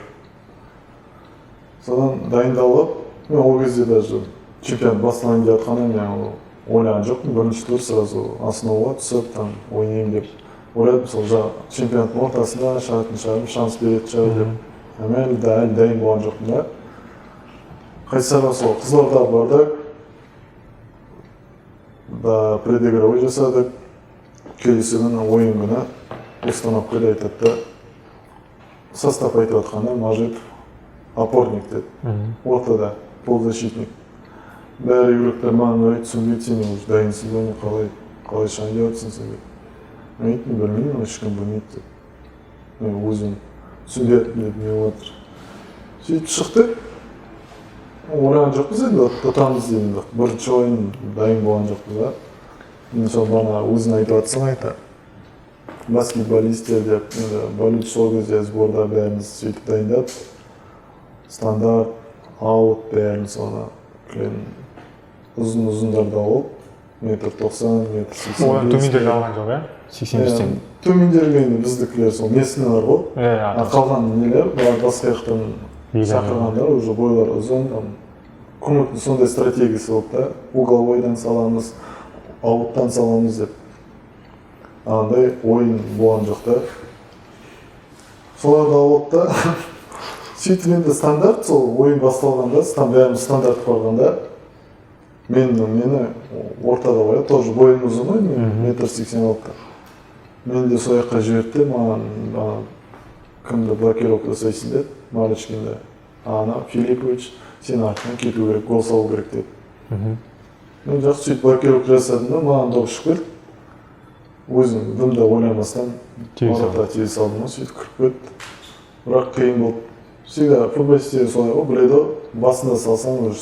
Содан дайындалып, мен ол кезде даже чемпионат басталайын деп жатқаннан мен ойлаған жоқпын. Бірінші тур сразу основаға түсіп, там ойнайын деп. Ойладым, сол чемпионаттың ортасында шығатын шанс береді шығар деп. Мен дайын болған жоқпын да. Қайсарға сол Қызылорда бардық. Да предигровой жасадық. Келесі күні ойын күні установкада айтады. Состав айтып жатқанда Мажитов опорник деді. Ортада полузащитник. Бәрі игроктар маған айтты, түсінбейді, сен уже дайынсың ба, қалай шайын деп жатсың сен деп. Мен айттым, білмеймін, ешкім білмейді деп. Мен өзім түсінбедім деп не отыр. Сөйтіп шықтық. Ойлаған жоқпыз енді, ұтамыз дедім. Бірінші ойын дайын болған жоқпыз да. Мен сол бана өзін айтып жатсың айта. Баскетболистер деп, Болютович сол кезде сборда бәріміз сөйтіп дайындап. Стандарт, аут бәрін соны ұзын-ұзындарда болып, 1.90 м, 1.80 м. Одан төмендерге алған жоқ, иә? 85-тен. Төмендерге біздікілер сол местінілер ғой. Қалған нелер, басқа жақтан шақырғандар, уже бойлар ұзын. Кумыктың сондай стратегиясы болды да, угловойдан саламыз, ауттан саламыз деп. Андай ойын болған жоқ та. Соларда болды да. Сөйтіп енді стандарт, сол ойын басталғанда, бәріміз стандарт қойғанда, мені ортада қояды, тоже бойым ұзын ғой, мен метр 86. Мен де сол жаққа жіберді, маған кімді блокировка жасайсың деді, Марочкинді. Ана Филиппович, сен артынан кету керек, гол салу керек деді. Мен жақсы сөйтіп блокировка жасадым да, маған доп ұшып келді. Өзім дымда ойламастан ортаға тие салдым, сөйтіп кіріп кетті. Бірақ қиын болды. Всегда футболистер солай ғой, біледі ғой, басында салсаң уже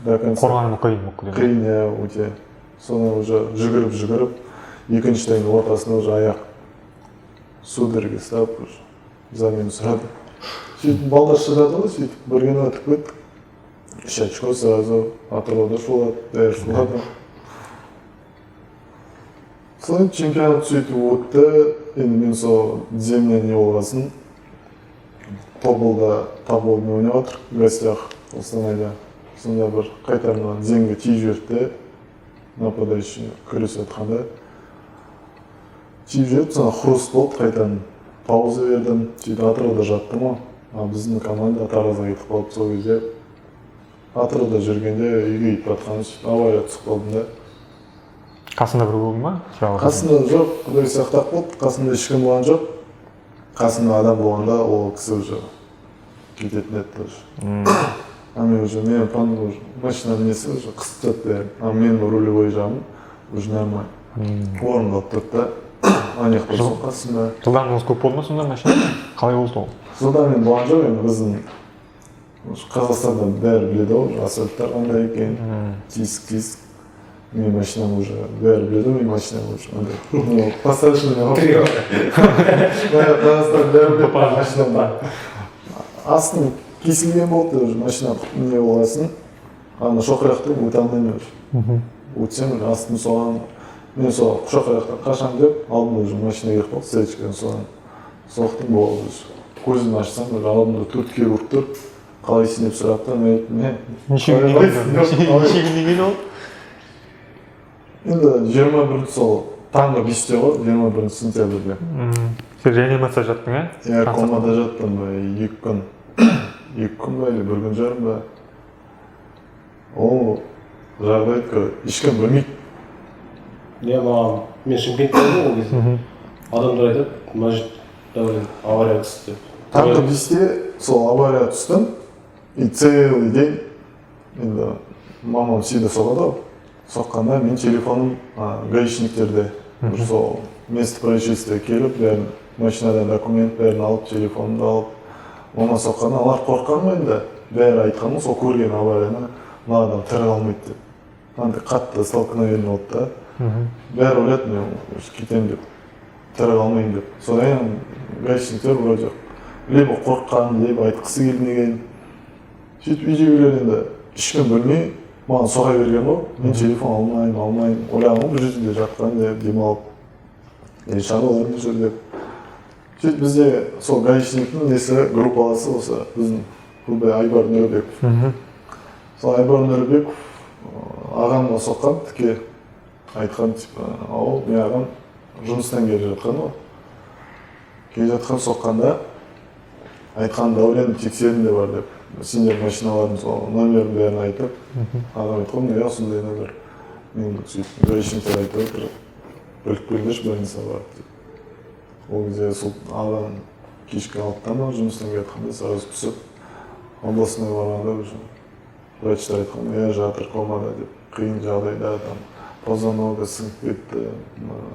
до конца. Қорғану қиын болып кетеді. Қиын, иә, өте. Содан уже жүгіріп, екінші тайдың ортасында уже аяқ судорога ұстап, уже замену сұрады. Сөйтіп балдар шыдады ғой, сөйтіп бірген өтіп кеттік. 3 очко сразу Атырауда шулады, бәрі шулады. Содан чемпионат сөйтіп өтті. Енді мен сол земля не болғасын, Тобылда табылмен ойнап жатыр, гостях Қостанайда. Сонда бір қайтарынан земге тиіп жіберді, нападающий күресіп жатқанда. Тиіп жіберді, sonra хруст болды, қайтадан пауза бердім. Сөйтіп Атырауда жаттым ғой. Біздің команда Таразға кетіп қалды сол кезде. Атырауда жүргенде үйге кетіп жатқанда сөйтіп авария түсіп қалдым да. Қасында бір болды ма? Қасында жоқ, құдай сақтап болды. Қасында ешкім болған жоқ. Қасында адам болғанда ол кісі уже кететін еді уже. Мен уже машинаның несі уже қысып жатты. Мен рулевой жағым уже нормально. Орын алып тұрды да. Аяқ тұрсын қасында. Жылдарыңыз көп болды ма сонда машина? Қалай болды ол? Жылдар мен болған жоқ, енді біздің Қазақстанда бәрі біледі ғой, асфальттар қандай екен, тиск. Мен машинам уже бәрі біледі ғой, мен машинам уже андай. Поставочный ғой. Қазақстан бәрі біледі машинамда. Астым кесілген болды, машина не болғасын. Ана шоқырақтан өте алмаймын уже. Өтсем, астым соған. Мен сол шоқырақтан қашам деп, алдым уже машина келіп қалды, стрелочкадан соған. Соқтым болды уже. Көзімді ашсам, алдымда 4 хирург тұр. Қалайсың деп сұрапты, мен айттым, неше күннен кейін ол? Енді 21 сол таңғы 5-те ғой, 21 сентябрьде. Сен реанимация жаттың, ә? Иә, комада жаттым ба, 2 күн. 2 күн ба, или 1 күн жарым ба. Ол жағдайды ешкім білмейді. Мен Шымкентте болдым ол кезде. Адамдар айтады, Мәжит авария түсті. Таңғы 5-те сол авария түстім. И целый день, енді мамам сүйді соғады. Соққанда мен телефоным гаишниктерде. Сол место происшествия келіп, бәрін машинадан документ бәрін алып, телефонымды алып. Мама соққанда, алар қорққан ғой енді. Бәрі айтқан ғой, сол көрген аварияны, мына адам тірі қалмайды деп. Андай қатты столкновение болды да. Бәрі ойлады, мен кетем деп, тірі қалмайын деп. Содан гаишниктер вроде либо қорққан, либо айтқысы келмеген. Сөйтіп үйде енді ешкім білмей, маған соға берген ғой. Мен телефон алмайын. Ойлағым ғой, бір жерде жатқан деп, демалып. Шаруаларым жүр деп. Сөйтіп бізде сол гаишниктің несі группаласы осы біздің футбол Айбар Нұрбеков. Сол Айбар Нұрбеков ағамға соққан, тіке айтқан, ау, мен ағам жұмыстан келе жатқан ғой. Келе жатқан соққанда айтқан дәурен тексерінде бар деп. Сендер машиналардың сол номерін бәрін айтып, адам айтқан, иә, сондай номер. Мен сөйтіп гаишниктер айтып отыр, біліп келдерші больница бар деп. Ол кезде сол ағам кешкі 6-тан жұмыстан кетқанда сразу түсіп, областной барғанда уже врачтар айтқан, иә, жатыр комада деп. Қиын жағдайда там позвонога сынып кетті,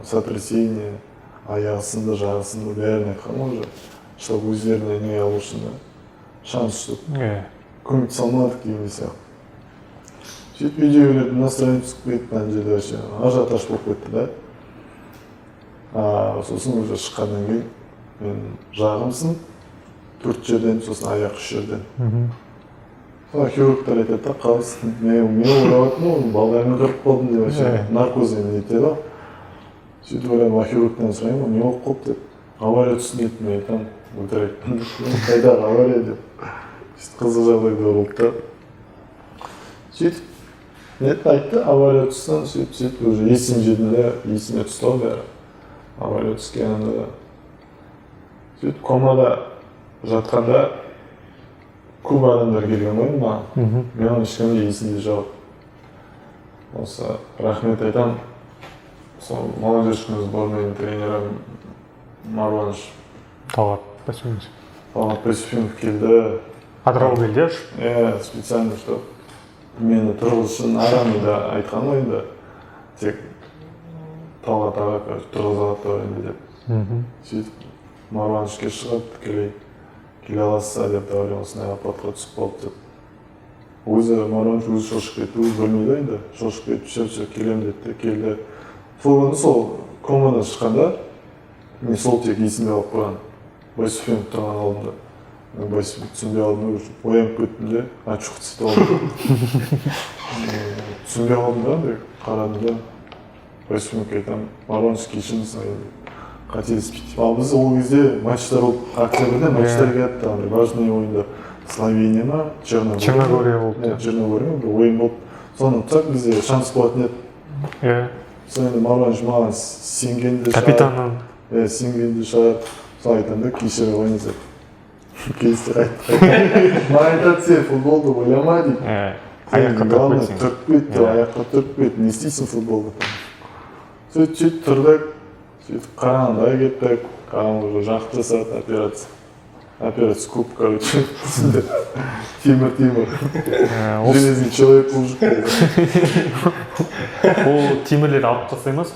сотрясение, аяғы сынды, жағы сынды, бәрін айтқан уже, чтобы өздеріне не алу үшін шанс түсіп, көмек салмадық деген сияқты. Сөйтіп үйде өлетін настроение түсіп кетті, ана жерде вообще ажиотаж болып кетті да. Сосын уже шыққаннан кейін мен жағымсың 4 жерден, сосын аяқ 3 жерден. Хирургтар айтады да, қалайсың? Мен ойлаватырмын ғой, балдармен қырып қалдым деп вообще наркозмен етеді. Сөйтіп ойлаймын, хирургтан сұраймын, не болып қалды деп. Авария түстім дейді, мен айтамын, өтірік. Қайдағы авария деп. Сөйтіп қызық жағдайда болды да. Сөйтіп айтты, авария түстім, сөйтіп уже есім жедінде, есіме түсті ғой бәрі. Авария түскенінде. Сөйтіп комада жатқанда көп адамдар келген ғой маған. Мен ешкімде есімде жоқ. осы рахмет айтам. Сол молодежный сборной тренері Марваныш Талғат Бәсуович. Талғат Бәсуович келді. Атырау келді. Специально, чтобы мені тұрғызсын арамында айтқан ғой енді. Тек Талғат аға тұрғызады енді деп. Сөйтіп Марванышке шығып, келе аласыз деп дәулем осындай апатқа түсіп қалды деп. Өзі Марваныш өзі шошып кетті, өзі білмейді енді. Шошып кетіп, все келем деді, келді. Сол күні сол комадан шыққанда, мен сол тек есімде алып қойған. Байсуфен тұрған алдымда. Байсуфен түсінбей алдымда, оянып кеттім де, очуқ түсті алдым. Түсінбей алдым да, қарадым да. Байсуфенге айтам, Марваныш кешіріңіз енді. Қателеспейді. Ал біз ол кезде матчтар болып, октябрьде матчтар келді, там важный ойындар. Словения ма, Черногория болды. Черногория ма, бір ойын болды. Соны ұтсақ бізде шанс болатын еді. Сол енді Марваныш маған сенгенді шығар. Капитаннан. Сенгенді шығар. Сол айтам да, кешіріп ойнаса. Келісті қайтты. Маған айтады, сен футболды ойлама дейді. Аяққа тұрып кетсің. Тұрып кетті, аяққа тұрып кетті. Не істейсің футболды? Сөйтіп тұрдық. Сөйтіп қараңғыда кеттік. Қараңғы жақып жасады операция. Операция көп, короче. Тимур. Железный человек мужик болды. Ол Тимурлерді алып тастай ма?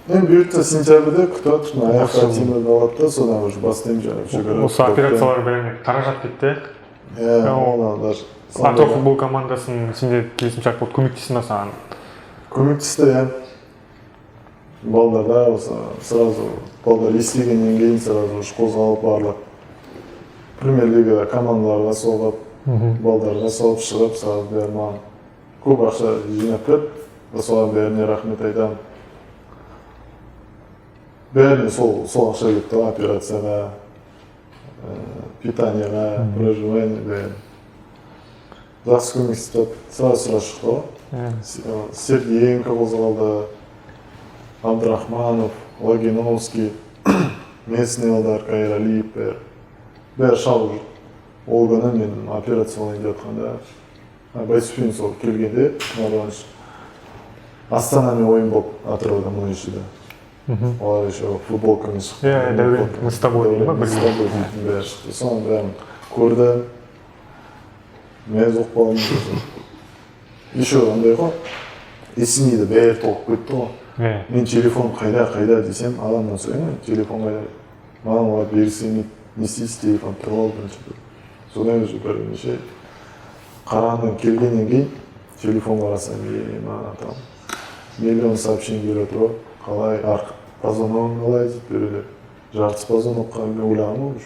Мен бұйыртса сентябрьде күтіп отырмын, аяққа Тимурды алады да, содан уже бастаймын жүгіріп. Осы операциялар бәріне қаражат кетті. Онан даже. Атырау футбол командасын сенде келісімшарт болып көмектесті ма саған? Көмектесті, балдарда сразу, балдар естігеннен кейін сразу қозғалып барлық. Премьер-лигада командаларға соғып, балдарға соғып шығып, сразу бәрі маған көп ақша жинап беріп, соған бәріне рахмет айтамын. Бәріне сол ақша кетті, операцияға, питанияға, проживание бәріне. Жақсы көмектесіп, сразу шықты ғой. Сергеенко қозғалды, Абдрахманов, Логиновский, местный алдар, Кайралиев бәрі шалып жүр. Ол күні мен операция болайын деп жатқанда, Байсуфен сол келгенде, Марваныш Астанамен ойын болып, Атырауда мұны ішеді. Олар еще футболкамен шықты. Дәурен, мы с тобой дейін ба? Мы с тобой дейтін бәрі шықты. Соның бәрін көрді, мәз оқып қалдым. Еще андай ғой, есімейді бәрі толып кетті ғой. Мен телефон қайда десем, адамнан сұраймын, телефон қайда. Маған олар берсем, не істейсіз телефон тұрып алып. Содан уже бірнеше қарағаннан келгеннен кейін телефон қарасам, маған миллион сообщение келіп отыр ғой. Қалай, позвонок қалай дейді біреулер. Жартыс позвонокқа мен ойлағанмын ғой.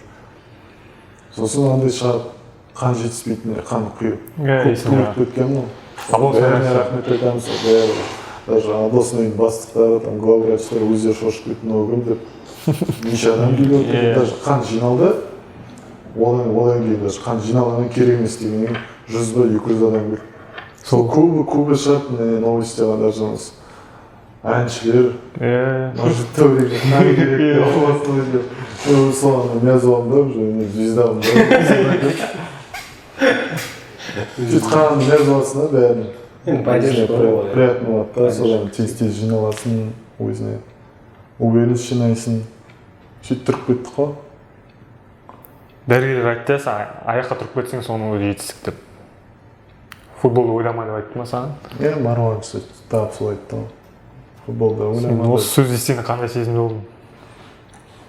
Сосын андай шығарып, қан жетіспейтін, қан құйып кеткен ғой. Бәріне рахмет айтамыз, бәрі. Даже областной бастықтары, главврачтар өздері шошып кетті, мынау кім деп. Неше адам келіп отыр, даже қан жиналды. Одан кейін даже қан жиналғаннан керек емес дегеннен 100 ба 200 адам келді. Сол көбі шығады новостяға даже әншілер, может, нағи керек деп алғасына деп. Соған мәз оламын да, уже звездамын да. Сөйтіп қарағанды мәз оласына бәрін. Приятно болады да, содан тез-тез жиналасын өзіне. Уверенность жинайсын. Сөйтіп тұрып кеттік қой. Дәрігерлер айтты, аяққа тұрып кетсең соның өзі жетістік деп. Футболды ойламай деп айтты ма саған? Марваныш тап сол айтты ғой. Футболды ойламай. Осы сөз естігенде қандай сезімде болдың?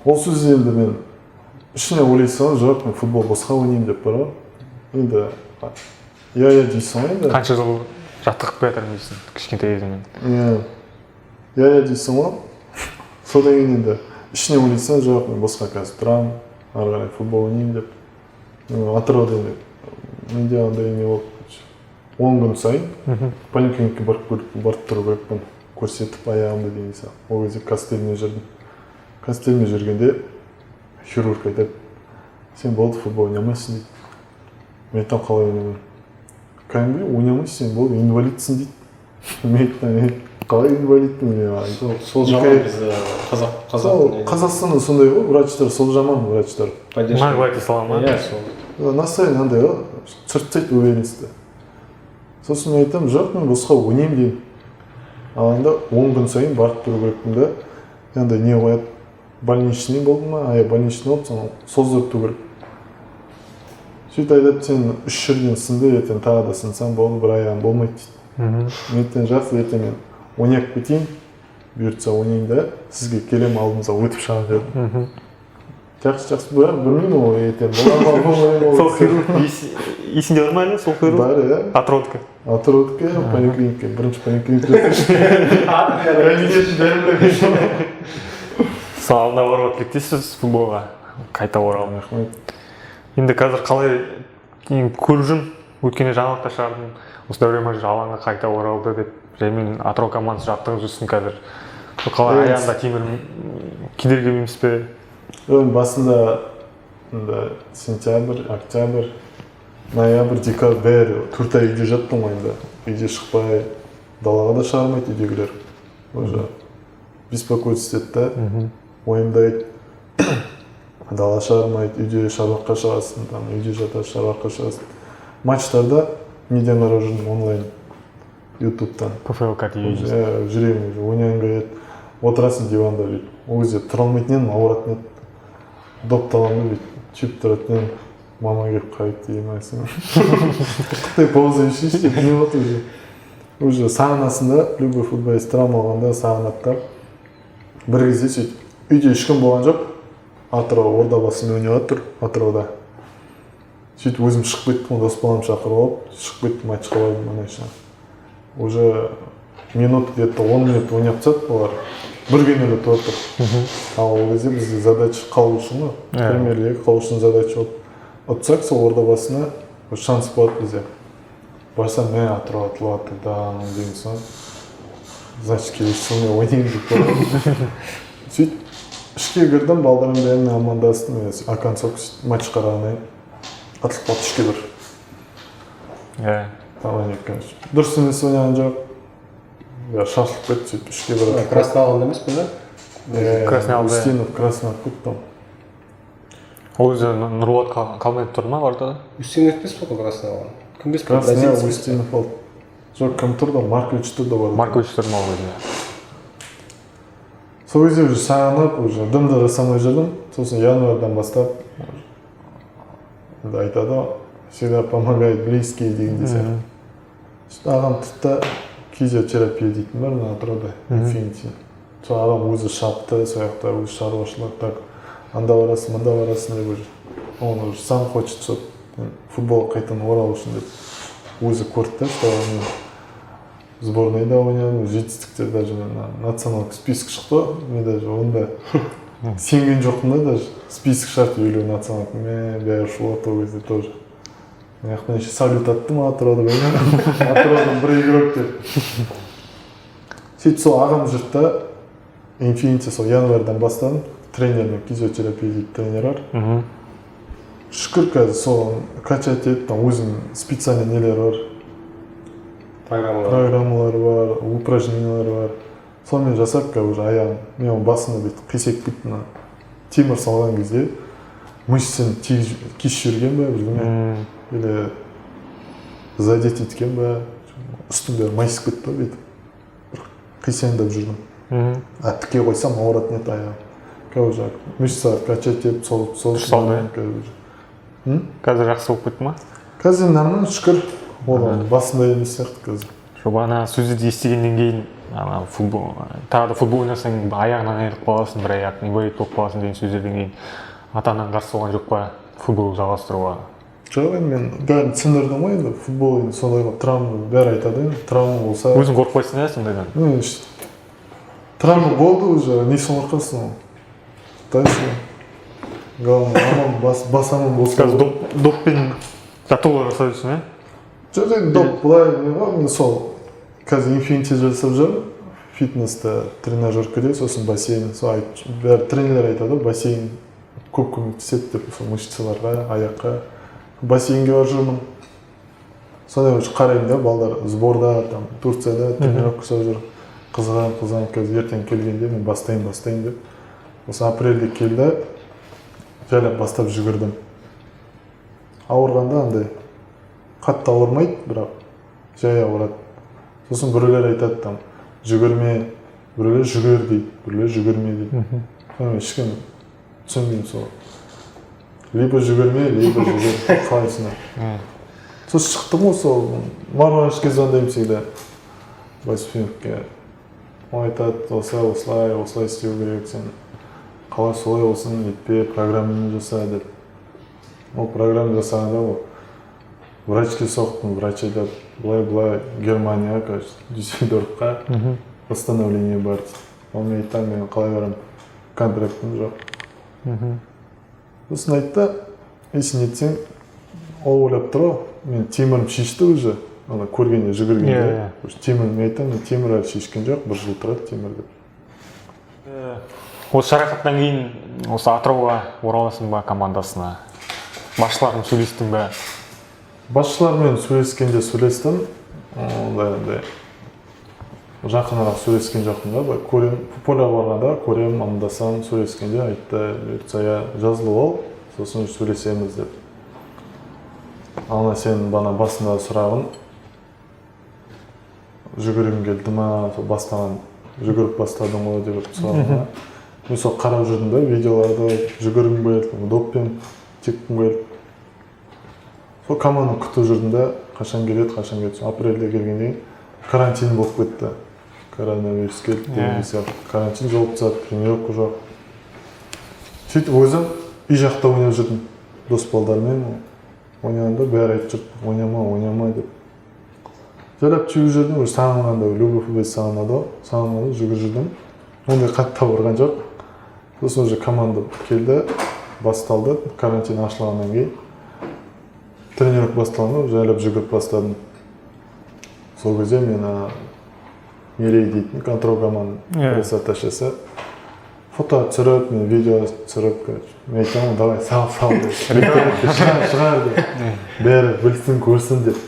Ол сөз енді мен ішіне ойлайсың, жоқ, мен футбол босқа ойнаймын деп бар ғой. Енді дейсің ғой енді. Қанша жыл жаттығып қоя жатырмын дейсің, кішкентай кезіңнен. Дейсің ғой. Содан кейін енді ішіне ойлайсың, жоқ, мен босқа қазір тұрамын, ары қарай футбол ойнаймын деп. Атырауда енді менде андай не болды. 10 күн сайын поликлиникаға барып тұру керекпін, көрсетіп аяғымды деген сияқты. Ол кезде Кастельмен жүрдім. Кастельмен жүргенде хирург айтады, сен болды футбол ойнамайсың дейді. Мен айтам, қалай ойнамаймын? Кәдімгі ойнамайсың, сен болды инвалидсің дейді. Мен айтам, қалай инвалидпін? Сол жаман біз Қазақстанда сондай ғой, врачтар, сол жаман врачтар. Наглади салама. Настроение андай ғой, сұрттайды уверенностьті. Сосын мен айтам, жоқ, мен босқа ойнаймын деймін. алайда 10 күн сайын барып тұру керекпін да. Андай не қояды, больничный болды ма, больничный болып, соны создырту керек. Сөйтіп айтады, сен 3 жерден сынды, ертең тағы да сынсаң болды, бір аяғың болмайды дейді. Ертең жақсы, ертең мен ойнап кетейін, бұйыртса ойнайын да, сізге келем алдымызға өтіп шығамын дедім. Жақсы, бірақ білмеймін ол ертең болар. Сол хирург есінде бар ма әлі сол хирург? Бар, иә. Отродка. Отродка, поликлиникке, бірінші поликлиникке. Сол алдына барып тілектесіз футболға қайта оралып. Рахмет. Енді қазір қалай көріп жүрмін, өткенде жаңалықта шығардым, осындай время алаңға қайта оралды деп, және Атырау командасы жаттығып жүрсің қазір. Қалай аяғында темір кедергі емес пе? Басында сентябрь, октябрь, ноябрь, декабрь бәрі 4 ай үйде жаттым ғой енді. Үйде шықпай, далаға да шығармайды үйдегілер. Уже беспокойство етті да, ойымдайды. Дала шығармайды, үйде шабаққа шығасың, үйде жатады, шабаққа шығасың. Матчтарда неден қарап жүрдім онлайн, ютубтан. ПФЛ-ка тиге Жүремін, ойнайынға еді. Отырасың диванда бейді. Ол кезде тұра алмайтын едім, ауыратын еді. Допталамды бейді, чүп тұратын едім. Мама келіп қайт деймін айсың. Қытай пауза іші деп не болды уже. Уже сағынасында, любой футболист травма алғанда сағынаттар. Бір кезде сөйтіп, үйде ешкім болған жоқ. Атырау Ордабасымен ойнап тұр, Атырауда. Сөйтіп өзім шығып кеттім, дос балам шақырып алып, шығып кеттім, матчқа бардым ана үшін. Уже минут где-то 10 минут ойнап тастады олар. Бір күнде тұрды. Ал ол кезде бізде задача қалу үшін ғой. Премьер-лига қалу үшін задача болды. Ұтсақ сол Ордабасына шанс болады бізде. Барсам, мен Атырау атылады, деген соң. Значит, келесі сонымен ойнайын деп қойдым. Сөйтіп ішке кірдім, балдарым бәріне амандастым, оконцов матч қарағанай. Атылып қалды 3-1. Таман екен. Дұрыс емес ойнаған жоқ. Шашылып кетті, сөйтіп 3-1. Красный алғанда емес пе, да? Красный алды. Устинов, Красный алып кеттім. Ол өзі Нұрболат қалмайды тұр ма ортада? Устинов емес пе, Красный алған? Кім емес пе? Красный алып, Устинов алды. Жоқ, кім тұрды, Маркович тұрды бар. Маркович тұр ма ол кезде? Сол кезде уже сағынып, уже дымды жасамай жүрдім. Сосын январдан бастап айтады, всегда помогает близкие дегенде сияқты. Ағам тіпті физиотерапия дейтін бар, Атырауда, Infinity. Сол ағам өзі шапты, сол жақта өзі шаруашылық, так, анда барасың, мында барасың деп уже. Он уже сам хочет, что футбол қайтадан оралу үшін деп. Өзі көрді, что сборныйда ойнадым, жетістіктер даже националдық список шықты, мен даже онда сенген жоқпын да, даже список шарт елу националдық, мен бәрі шулады ол кезде тоже. Мен еще салют аттым Атырауда ойнадым, Атыраудан бір игрок деп. Сөйтіп сол ағам жүрді да, Infinity сол январдан бастадым, тренермен физиотерапия дейді тренер бар. Шүкір қазір сол качать етіп, өзім специальный нелер бар. Программалар бар, упражнениялар бар. Сонымен жасап қазір уже аяғым. Мен басында бүйтіп қисек бүйтіп темір салған кезде мышцаны кесіп жүрген бе, білмеймін. Или задет еткен бе, үстім бәрі майысып кетті бе бүйтіп. Қисеңдеп жүрдім. А тіке қойсам ауыратын еді аяғым. Қазір уже мышцалар качать етіп, сол Қазір жақсы болып кетті ма? Қазір нормально, шүкір. Ол басында емес сияқты қазір. Ана сөздерді естігеннен кейін тағы да футбол ойнасаң аяғынан айырылып қаласың, бір аяқ инвалид болып қаласың деген сөздерден кейін ата-анаң қарсы болған жоқ па футбол жалғастыруға? Жоқ, мен бәрін түсіндірдім ғой енді, футбол енді сондай травма бәрі айтады енді, травма болса. Өзің қорықпайсың иә сондайдан? Травма болды уже, несін қорқасың ол? Дальше главное аман басамын болса. Қазір доппен жаттығулар жасап жүрсің, иә? Жоқ, доп былай не ғой, мен сол қазір Infinity жасап жүрмін, фитнесті тренажеркіде, сосын бассейн, сол бәрі тренерлер айтады, бассейн көп көмектеседі деп, сол мышцаларға, аяққа. Бассейнге бар жүрмін. Сондай қараймын да, балдар сборда, Турцияда тренировка жасап жүр. Қызған, қазір ертең келгенде мен бастайын деп. Осы апрельде келді, жайлап бастап жүгірдім. Ауырғанда андай қатты ауырмайды, бірақ жай ауырады. Сосын біреулер айтады, жүгірме, біреулер жүгір дейді, біреулер жүгірме дейді. Ешкім түсінбеймін сол. Либо жүгірме, либо жүгір, қалайсына. Сол шықтым ғой сол, Марванышке звондаймын всегда. Байсуфиновке. Ол айтады, осылай істеу керек, сен қалай солай болсын, етпе, программаны жаса деп. Ол программа жасағанда ол врачке соқтым, врач айтады, былай Германияға, кажется, Дюссельдорфқа восстановление бар дейді. Ол мен айттым, мен қалай барамын, контрактым жоқ. Сосын айтты, сен етсең, ол ойлап тұр ғой, мен темірім шешті уже, ана көргенде жүгіргенде. Темір, мен айттым, мен темір әлі шешкен жоқ, 1 жыл тұрады темір деп. Осы жарақаттан кейін осы Атырауға ораласың ба командасына? Басшылармен сөйлестің бе? Басшылармен сөйлескенде сөйлестім. Ондай жақынырақ сөйлескен жоқпын да. Көремін, полиға барғанда көремін, амандасам, сөйлескенде айтты, бұйыртса жазылып ал, сосын сөйлесеміз деп. Ана сен бана басында сұрағын, жүгіргің келді ма, бастаған жүгіріп бастадың ғой деп сұрағын. Мен сол қарап жүрдім да, видеоларды жүгіргім келді, доппен теккім келді. Сол команданы күтіп жүрдім да, қашан келеді. Апрельде келгенде карантин болып кетті. Коронавирус келді деген сияқты. Карантин жауып тастады, тренировка жоқ. Сөйтіп өзім үй жақта ойнап жүрдім. Дос балдармен ойнағанда бәрі айтып жүрді, ойнама деп. Жайлап жүгіріп жүрдім, уже сағынғанда, любой футбол сағынғанда жүгіріп жүрдім. Ондай қатты ауырған жоқ. Сосын уже команда келді, басталды, карантин ашылғаннан кейін. Тренировка басталғанда жайлап жүгіріп бастадым. Сол кезде мен Мерей дейтін контрол команданың пресс-атташесі фото түсіріп, мен видео түсіріп, мен айтамын, давай сал деп. Шығар деп. Бәрі білсін, көрсін деп.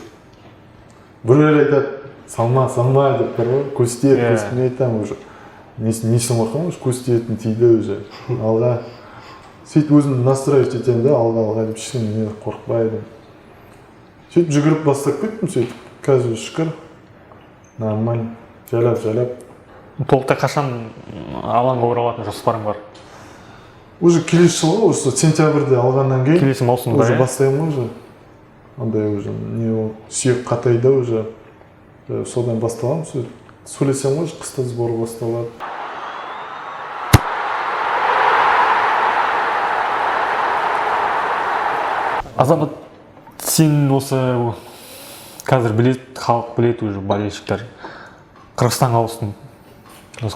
Біреулер айтады, салма деп тұр ғой, көз тиеді, мен айтамын уже. Несін қорқамын, көз тиетін тиді уже. Алға. Сөйтіп өзімді настроить етемін де, алға деп шешем, қорықпайды. Сөйтіп жүгіріп бастап кеттім, сөйтіп. Қазір шүкір, нормально, жайлап. Толықтай қашан алаңға оралатын жоспарың бар? Уже келесі жылы, осы сентябрьде алғаннан кейін. Келесі маусымда, уже бастаймын уже. Андай уже, сүйек қатайды уже. Содан басталамын, сөйлесем ғой, қыста сбор басталады. Азамат, сен осы қазір білет, халық білет уже болельщиктер. Қырғызстанға ауыстың. Осы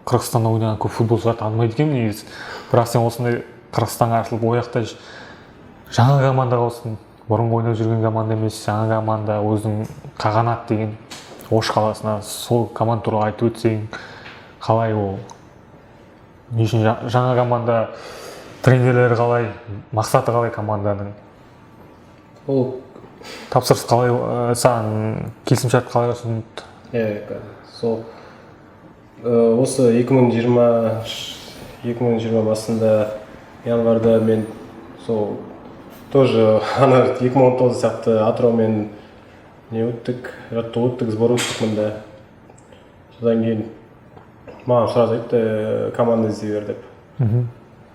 Қырғызстанда ойнаған көп футболшылар танымайды екен негізі. Бірақ сен осындай Қырғызстанға ашылып ояқта жаңа командаға ауыстың. Бұрынғы ойнап жүрген команда емес, жаңа команда, өзің Қағанат деген Ош қаласына, сол команда туралы айтып өтсең, қалай ол? Не үшін жаңа команда, тренерлері қалай, мақсаты қалай команданың? Ол тапсырыс қалай, саған келісімшарт қалай ұсынылды? Сол осы 2020 басында январда мен сол тоже 2019 сияқты Атыраумен жаттығу өттік, сбор өттік мында. Содан кейін маған сразу айтты, команда іздей бер деп.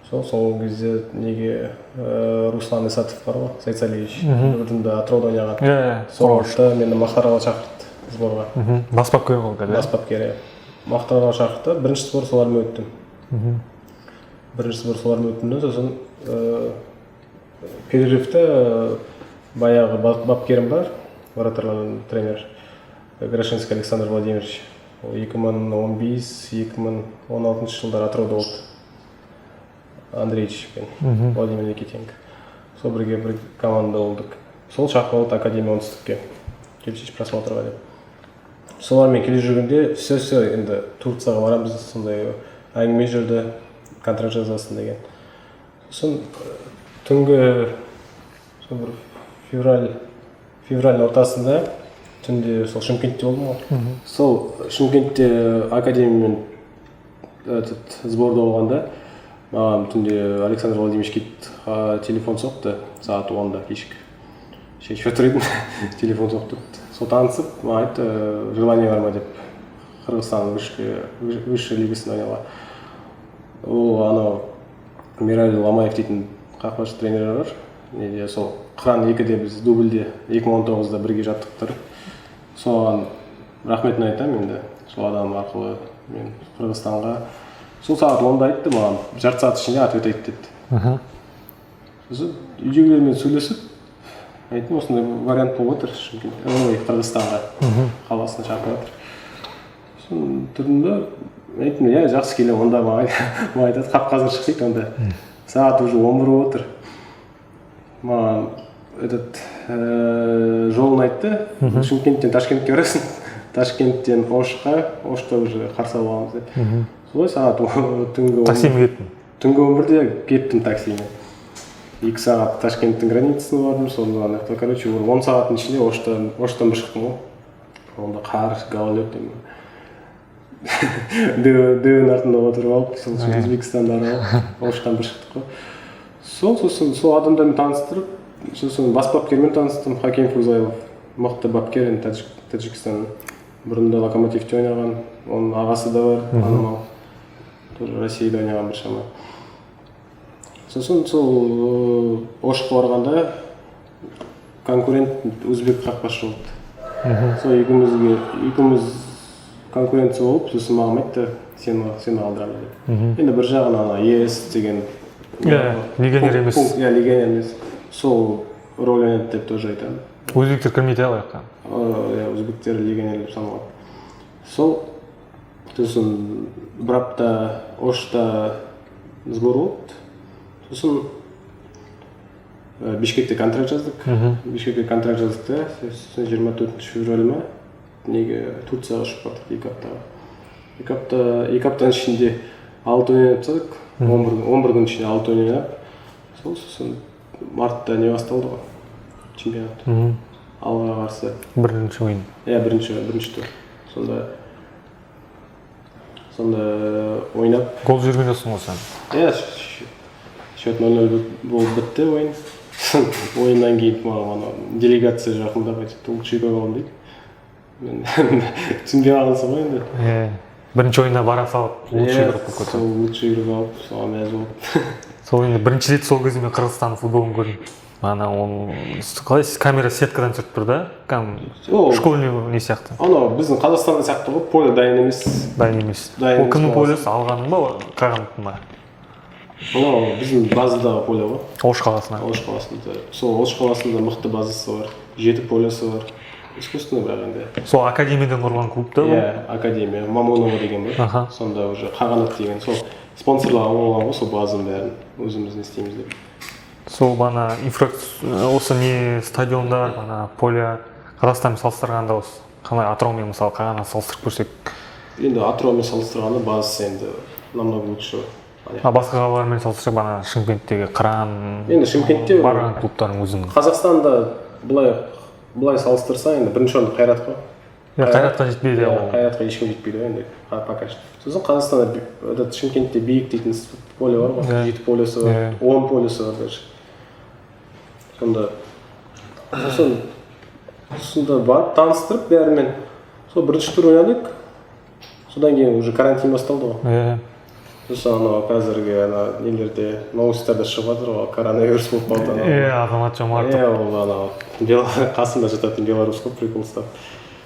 Сол кезде неге Руслан Исатов бар ғой, Сайцалиевич, бірдімді Атырауда ойнаған. Сол уақытта мені Мақтаралға шақыртты сборға. Бас бапкер ғой қазір. Бас бапкер. Мақтаралға шақыртты. Бірінші сбор солармен өттім. Сосын перерывта баяғы бапкерім бар, вратарлардың тренер Грашинский Александр Владимирович. 2015-2016 жылдар Атырауда болды. Андреевич пен Владимир Никитенко. Сол бірге бір команда болдық. Сол шақырылды Академия оңтүстікке. Келшеш просмотрға деп. Солармен келе жүргенде все енді Турцияға барамыз, сондай әңгіме жүрді, контракт жазасын деген. Сосын түнгі февраль ортасында түнде сол Шымкентте болдым ғой. Сол Шымкентте Академиямен сборда болғанда маған түнде Александр Владимирович кетті, телефон соқты сағат 10-да кешкі. Шешіп отыр едім, телефон соқты. Сол танысып, маған айтты, желание бар ма деп Қырғызстанның высший лигасында ойнаған. Ол анау Мирали Ламаев дейтін қақпашы тренері бар. Неде сол Қыран 2-де біз дубльде 2019-да бірге жаттықтыр. Соған рахметін айтамын енді. Сол адам арқылы мен Қырғызстанға сол сағат 10-да айтты маған, жарты сағат ішінде ответ айтты деді. Сосын үйдегілермен сөйлесіп, айттым осындай вариант болып отыр Қырғызстанға қаласына шақырып отыр. Сосын тұрдым да айттым, иә жақсы келем, онда маған айтады, қап қазір шық дейді, онда сағат уже 11 болып отыр. Маған этот жолын айтты, Шымкенттен Ташкентке барасың, Ташкенттен Ошқа, Ошта уже қарсы аламыз деп. Солай сағат түнгі Таксимен кеттің? Түнгі 11-де кеттім таксимен. 2 сағат Ташкенттің границасына бардым, сонда аяқта, короче, 10 сағаттың ішінде Оштан бір шықтым ғой. Онда қар, гололед деймін. дөң артында отырып алып, сол Өзбекстанда аралап, Оштан бір шықтық қой. Сосын сол адамдармен таныстырып, сосын бас бапкермен таныстым, Хаким Фузайлов, мықты бапкер енді Таджикстанның. Бұрында Локомотивте ойнаған, оның ағасы да бар, танымал. Тоже Россияда ойнаған біршама. Сосын сол Ошқа барғанда конкурент өзбек қақпашы болды. Сол екеуміз конкуренция болып, сосын маған айтты, сені қалдырамын деп. Енді бір жағынан ЕС деген легионер емес. Легионер емес. Сол рөл ойнады деп тоже айтамын. Өзбектер кірмейді алаяққа? Өзбектер легионер деп саналады. Сол сосын бір апта Ошта сбор болды. Сосын Бишкекте контракт жаздық. Бишкекте контракт жаздық та, 24 февраль ма неге Турцияға ұшып бардық 2 аптаның ішінде 6 ойнап тастадық. 11 күн ішінде 6 ойнап. Сосын мартта не басталды ғой, чемпионат. Алға қарсы. Бірінші ойын. Бірінші тур. Сонда ойнап. Гол жүрген жоқсың ғой сен? Счет 0-0 болып бітті ойын. Ойыннан кейін маған делегация жақындап айтты, лучший болған дейді. Мен түсінбей қалғансың ғой енді. Бірінші ойында бара салып, лучший игрок болып кетті. Сол лучший игрок алып, соған мәз болып. Сол енді бірінші рет сол кезде мен Қырғызстанның футболын көрдім. Ана ол қалай камера сеткадан түсіріп тұр да? Школьный не сияқты? Анау біздің Қазақстанда сияқты ғой, поле дайын емес. Дайын емес. Ол кімнің полесі, алғаның ба, қағандың ба? Анау біздің базадағы поле ғой. Ош қаласында. Ош қаласында. Сол Ош қаласында мықты базасы бар, 7 полесі бар. Искусственный бірақ енді. Сол академиядан құрылған клуб та бұл? Академия, Мамонова деген бар. Сонда уже Қағанат деген, сол спонсорлар алған ғой, сол базаның бәрін өзіміз не істейміз деп. Сол бана осы не стадиондар, бана поле Қазақстанмен салыстырғанда осы қандай Атыраумен мысалы Қағанат салыстырып көрсек? Енді Атыраумен салыстырғанда базасы енді намного лучше. Басқа қалалармен салыстырсақ бана Шымкенттегі Қыран енді Шымкентте барған клубтардың өзінің. Қазақстанда былай салыстырса енді бірінші орын Қайрат қой. Қайратқа жетпейді. Қайратқа ешкім жетпейді ғой енді пока что. Сосын Қазақстанда Шымкентте биік дейтін поле бар ғой, 7 полесі бар, 10 полесі бар даже. Сонда барып таныстырып бәрімен. Сол бірінші тур ойнадық. Содан кейін уже карантин басталды ғой. Сосын қазіргі нелерде, новостарда шығып жатыр ғой, коронавирус болып қалды. Азамат Жомартов. Ол қасында жататын белорус қой, прикол ұстап.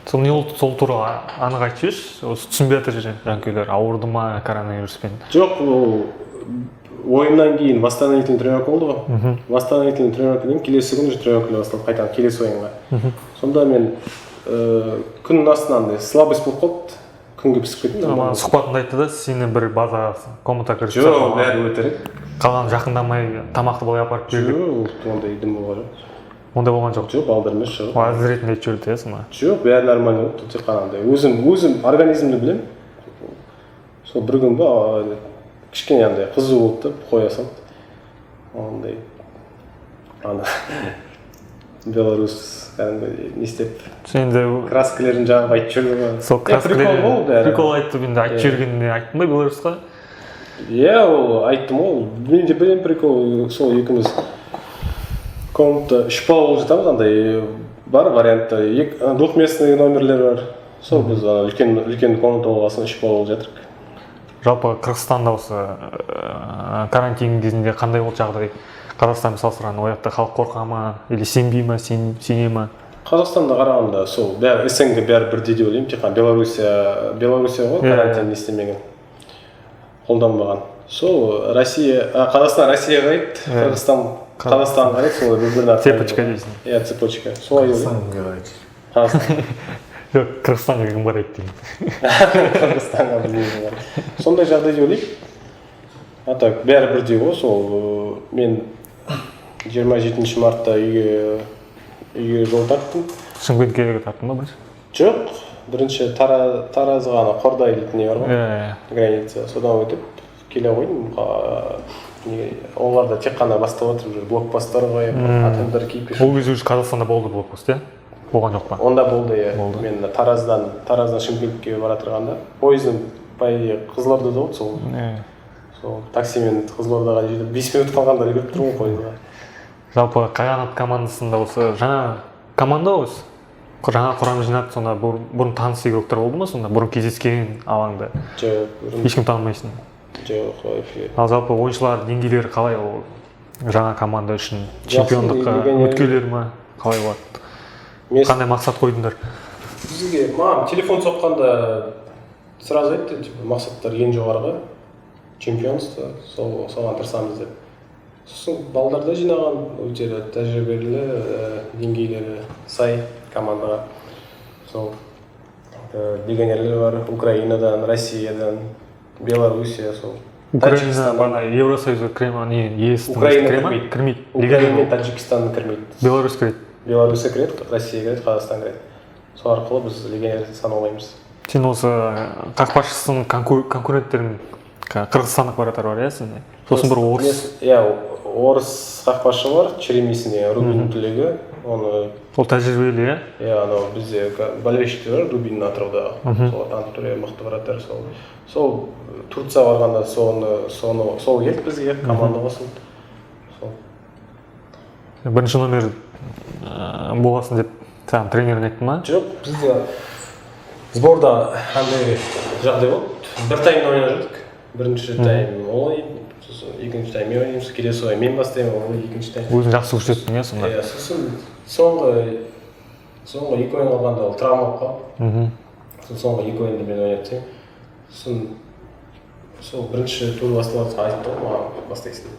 Сол туралы анық айтып жіберші, түсінбей жатыр жанкүйерлер, ауырды ма коронавируспен? Жоқ, ол ойыннан кейін восстановительный тренировка болды ғой. Восстановительный тренировкадан келесі күні тренировкадан басталды, қайтадан келесі ойынға. Сонда мен күннің астынан слабость болып қалды, күнге пісіп кеттім. Сұхбатында айтты да, сені бір база комната кіріп жоқ, бәрі өтірік. Қалған жақындамай тамақты былай апарып берді. Жоқ, ондай дым болған жоқ. Ондай болған жоқ? Жоқ, балдар емес шығып. Әзір ретінде айтып жүрді ма? Жоқ, бәрі нормально болды, тек қана андай. Өзім организмді білем. Сол бір күн ба кішкене андай қызу болды да, қоя салды. Андай белорус кәдімгі не істеп краскілерін жағып айтып жүрді ғой. Сол краскілерін прикол айтып енді айтып жүргеніне айттың ба белорусқа? Ол айттым ғой, мен де білем прикол. Сол екіміз комната 3 бал болып жатамыз, андай бар вариантта, двухместный номерлер бар. сол біз үлкен комната болғасын 3 бала болып жатырмық. Жалпы Қырғызстанда осы карантин кезінде қандай болды жағдай? Қазақстанмен салыстырғанда ол жақта халық қорқа ма или сенбей ма, сене ма? Қазақстанда қарағанда сол бәрі СНГ бәрі бірдей деп ойлаймын. Тек қана Белоруссия ғой карантин істемеген, қолданбаған. Сол Қазақстан Россия қарайды, Қазақстан қарайды, солай бір-біріне Цепочка дейсің. Иә, цепочка. Солай Қазақстанға қарайды. Қазақстан. Жоқ, Қырғызстанға кім қарайды деймін. Қырғызстанға білмеймін бар. Сондай жағдай деп ойлаймын. А так бәрі бірдей ғой. Сол мен 27 мартта үйге жол тарттым. Шымкентке тарттың ба бірінші? Жоқ, бірінші Тараз ғана Қордай дейтін не бар ғой, граница. Содан өтіп келе қойдым. Олар да тек қана бастап отыр, жүр блокпосттар қойып, атомдар киіп. Ол кезде уже Қазақстанда болды блокпост, иә? Болған жоқ па? Онда болды, иә. Мен Тараздан Шымкентке бара тұрғанда, пойыздың по-идее Қызылордада болды сол. Сол таксимен Қызылордаға жетіп 5 минут қалғанда үлгеріп тұрмын пойызға. Жалпы қағанат командасында осы жаңа команда осы жаңа құрам жинады, сонда бұрын таныс игроктар болды ма, сонда бұрын кездескен алаңда? Жоқ, ешкім танымайсың. жоқ. Ал жалпы ойыншылар деңгейлері қалай, ол жаңа команда үшін чемпиондыққа үміткерлер ме, қалай болады? Қандай мақсат қойдыңдар? Бізге маған телефон соққанда сразу айтты, мақсаттар ең жоғарғы чемпионство, соған тырысамыз деп. Сосын балдарда жинаған өте тәжірибелі, деңгейлері сай командаға. Сол легионерлер бар, Украинадан, Россиядан, Белоруссия, сол. Украина бана Евросоюзға кіре ма, не ЕС? Украина кірмейді. Украина, Таджикистан кірмейді. Беларусь кіреді. Белоруссия кіреді, Россия кіреді, Қазақстан кіреді. Сол арқылы біз легионер саналмаймыз. Сен осы қақпашысың конкуренттерің қырғызстандық баратар бар, иә сенде? Сосын бір орыс? Иә, орыс қақпашы бар, Черемисіне, Рубин түлегі. Ол тәжірибелі, иә? Иә, анау бізде болельщиктер бар, Рубин Атыраудағы. Сол танып тұр, мықты баратар. Сол Турцияға барғанда сол келді бізге, команда болсын. Бірінші номер болғасын деп саған тренерің айтты ма? Жоқ, бізде сборда қандай жағдай болды. Бір таймда ойнап жүрдік. Бірінші тайм ол ойнайды, екінші тайм мен ойнаймыз, келесі ойын мен бастаймын, ол екінші тайм. Өзің жақсы көрсеттің, иә, сонда? Иә, сосын соңғы 2 ойын қалғанда ол травма болып қалды. Соңғы 2 ойында мен ойнатсам, сосын сол бірінші тур басталады айтты ғой, маған бастайсың.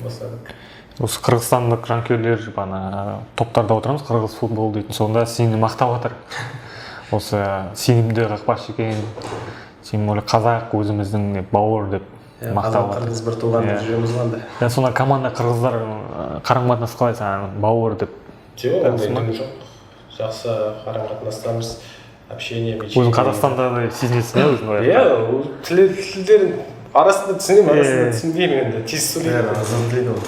Бастадық. Осы қырғызстандық жанкүйерлер топтарда отырамыз, қырғыз футбол дейтін, сонда сені мақтап жатыр. Осы сенімді қақпашы екен, сен қазақ өзіміздің бауыр деп мақтап жатыр. Қырғыз бір туғанда жүреміз ғанда. Сонда команда қырғыздар қарым-қатынас қалай саған бауыр деп? Жоқ, ондай жоқ. Жақсы қарым-қатынастамыз, общение. Өзің Қазақстанда да сезінесің, иә өзің? Иә, тілдерін арасында түсінемін, арасында түсінбеймін енді, тез сөйлеймін. Бәрі арзан дейді ол.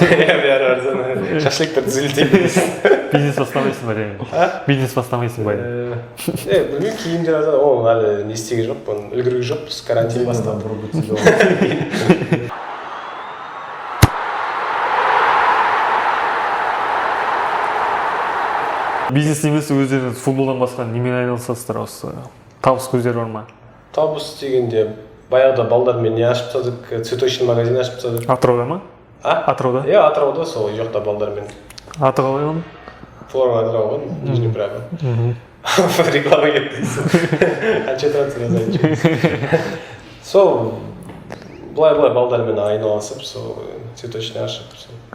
Иә, бәрі арзан. Шашлыктар түзелтеймін. Бизнес бастамайсың ба деген? Бизнес бастамайсың ба? Білмеймін, киімдер арзан, ол әлі не істеген жоқ, үлгерген жоқпыз, карантин бастап. Бизнес емес, өздеріңіз футболдан басқа немен айналысасыздар, осы табыс көздері бар ма? Табыс дегенде баяғыда балдармен не ашып тастадық, цветочный магазин ашып тастадық. Атырауда ма? Атырауда? Иә, Атырауда, сол жақта балдармен. Аты қалай оның? Флора Атырау ғой, Нижний Прага. Реклама кетті. Қанша тұрады сразу. Сол былай балдармен айналысып, сол цветочный ашып.